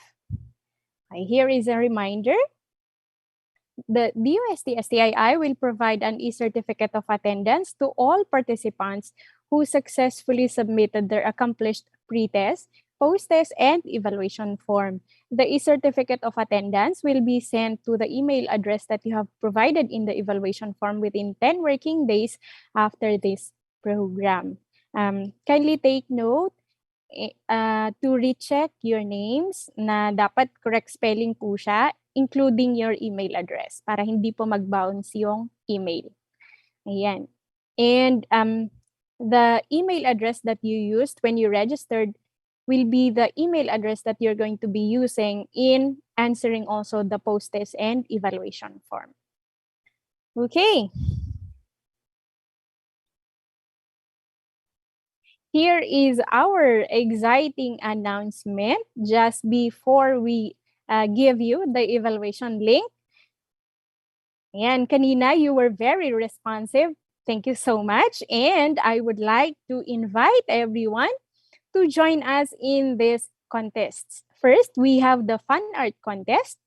[SPEAKER 1] Here is a reminder. The DOST-STII will provide an e-certificate of attendance to all participants who successfully submitted their accomplished pre-test, post-test, and evaluation form. The e-certificate of attendance will be sent to the email address that you have provided in the evaluation form within 10 working days after this program. Kindly take note to recheck your names na dapat correct spelling po siya, including your email address para hindi po mag-bounce yung email. Ayan. And the email address that you used when you registered will be the email address that you're going to be using in answering also the post-test and evaluation form. Okay. Here is our exciting announcement just before we give you the evaluation link. And kanina, you were very responsive. Thank you so much. And I would like to invite everyone to join us in this contests. First, we have the Fun Art Contest.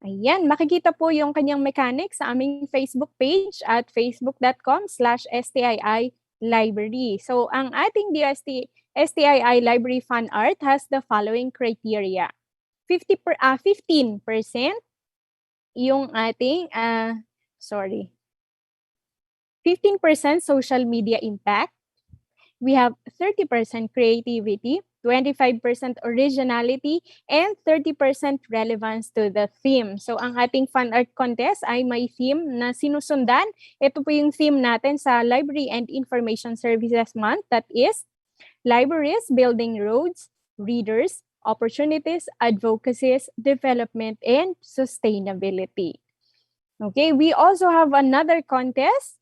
[SPEAKER 1] Ayan, makikita po yung kanyang mechanics sa aming Facebook page at facebook.com/STII library. So, ang ating DOST-STII library Fun Art has the following criteria. 15% yung ating, 15% social media impact. We have 30% creativity, 25% originality, and 30% relevance to the theme. So, ang ating fan art contest ay may theme na sinusundan. Ito po yung theme natin sa Library and Information Services Month. That is, libraries building roads, readers, opportunities, advocacies, development, and sustainability. Okay, we also have another contest.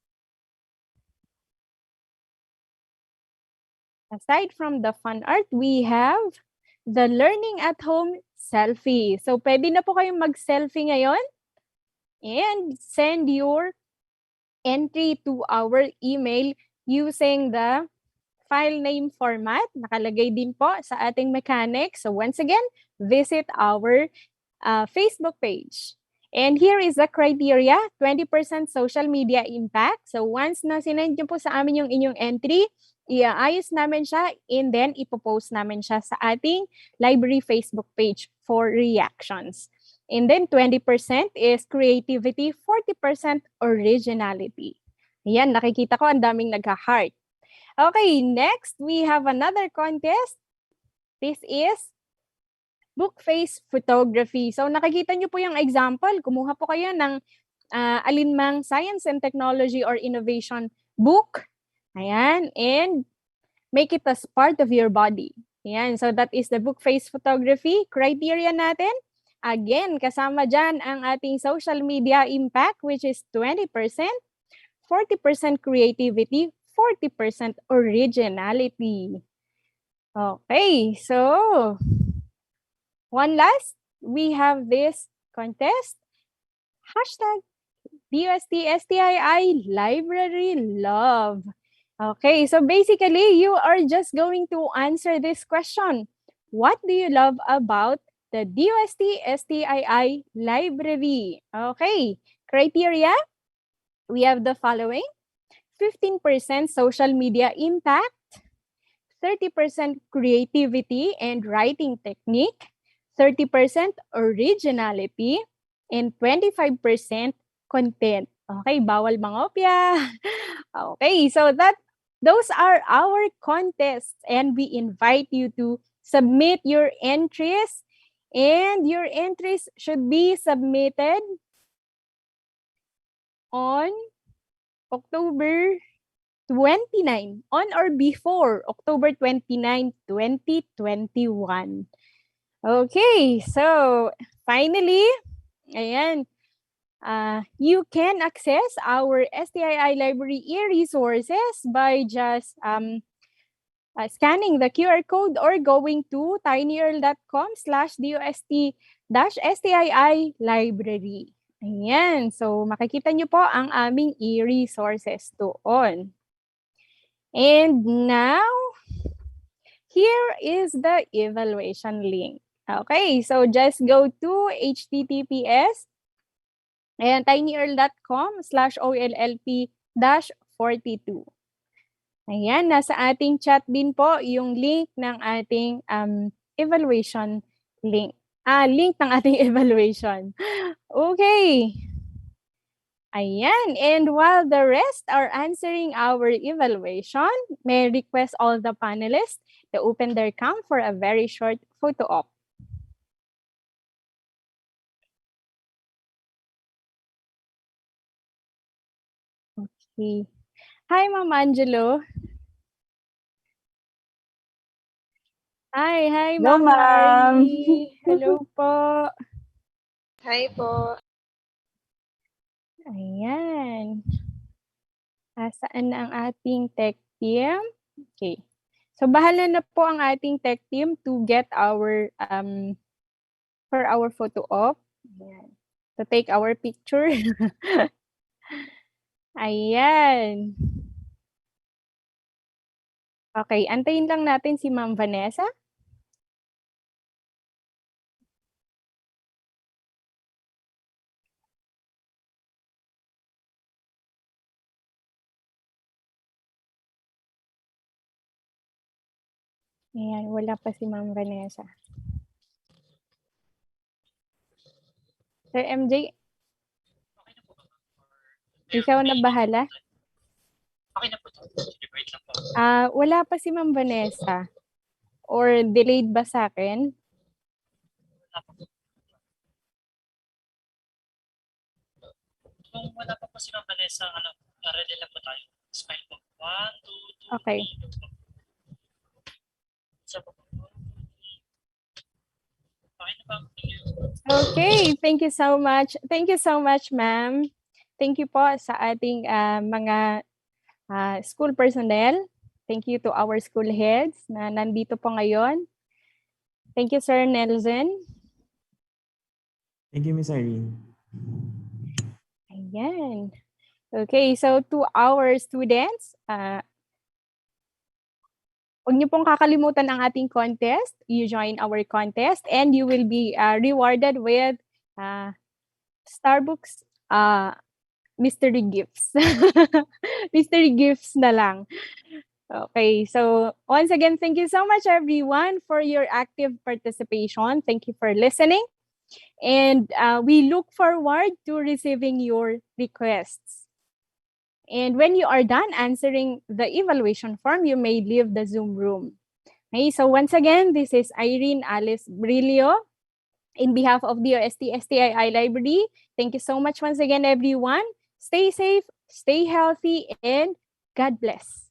[SPEAKER 1] Aside from the fun art, we have the learning at home selfie. So, pwede na po kayong mag-selfie ngayon and send your entry to our email using the file name format. Nakalagay din po sa ating mechanics. So, once again, visit our Facebook page. And here is the criteria, 20% social media impact. So, once na sinend nyo po sa amin yung inyong entry, iaayos namin siya and then ipopost namin siya sa ating library Facebook page for reactions. And then 20% is creativity, 40% originality. Ayan, nakikita ko ang daming nagka-heart. Okay, next we have another contest. This is book face photography. So nakikita nyo po yung example. Kumuha po kayo ng alinmang science and technology or innovation book. Ayan, and make it as part of your body. Ayan, so that is the book face photography. Criteria natin, again, kasama dyan ang ating social media impact, which is 20%, 40% creativity, 40% originality. Okay, so one last, we have this contest. Hashtag DOST-STII Library Love. Okay, so basically, you are just going to answer this question. What do you love about the DOST-STII library? Okay, criteria, we have the following. 15% social media impact, 30% creativity and writing technique, 30% originality, and 25% content. Okay, bawal mangopya. Okay, so those are our contests and we invite you to submit your entries and your entries should be submitted on October 29, on or before October 29, 2021. Okay, so finally, ayan, you can access our STII library e-resources by just scanning the QR code or going to tinyurl.com/DOST-STII library. Ayan, so makikita nyo po ang aming e-resources doon. And now, here is the evaluation link. Okay, so just go to https and tinyurl.com/OLLP-42. Ayan, nasa ating chat din po yung link ng ating evaluation link. Link ng ating evaluation. Okay. Ayan, and while the rest are answering our evaluation, may I request all the panelists to open their cam for a very short photo op. Okay. Hi, Ma'am Angelo. Hi,
[SPEAKER 20] Hello,
[SPEAKER 1] Ma'am
[SPEAKER 20] ma'am.
[SPEAKER 1] Larry. Hello po.
[SPEAKER 20] Hi po.
[SPEAKER 1] Ayan. Saan na ang ating tech team? Okay. So, bahala na po ang ating tech team to get our, for our photo op. Ayan. To take our picture. Ayan. Okay, antayin lang natin si Ma'am Vanessa. Ayan, wala pa si Ma'am Vanessa. Sir MJ, ikaw na bahala?
[SPEAKER 21] Okay na po. Wait lang po.
[SPEAKER 1] Wala pa si Ma'am Vanessa. Or delayed ba sa akin?
[SPEAKER 21] Kung wala pa po si Ma'am Vanessa, ready lang po tayo. Smile po. 1, 2, 3.
[SPEAKER 1] Okay. Okay, thank you so much. Thank you so much, ma'am. Thank you po sa ating mga school personnel. Thank you to our school heads na nandito po ngayon. Thank you, Sir Nelson.
[SPEAKER 22] Thank you, Miss Irene.
[SPEAKER 1] Ayan. Okay, so to our students, huwag niyo pong kakalimutan ang ating contest. You join our contest and you will be rewarded with Starbucks mystery gifts. Mystery gifts na lang. Okay, so once again, thank you so much everyone for your active participation. Thank you for listening. And we look forward to receiving your requests. And when you are done answering the evaluation form, you may leave the Zoom room. Okay, so once again, this is Irene Alice Brillo in behalf of the DOST-STII Library. Thank you so much once again, everyone. Stay safe, stay healthy, and God bless.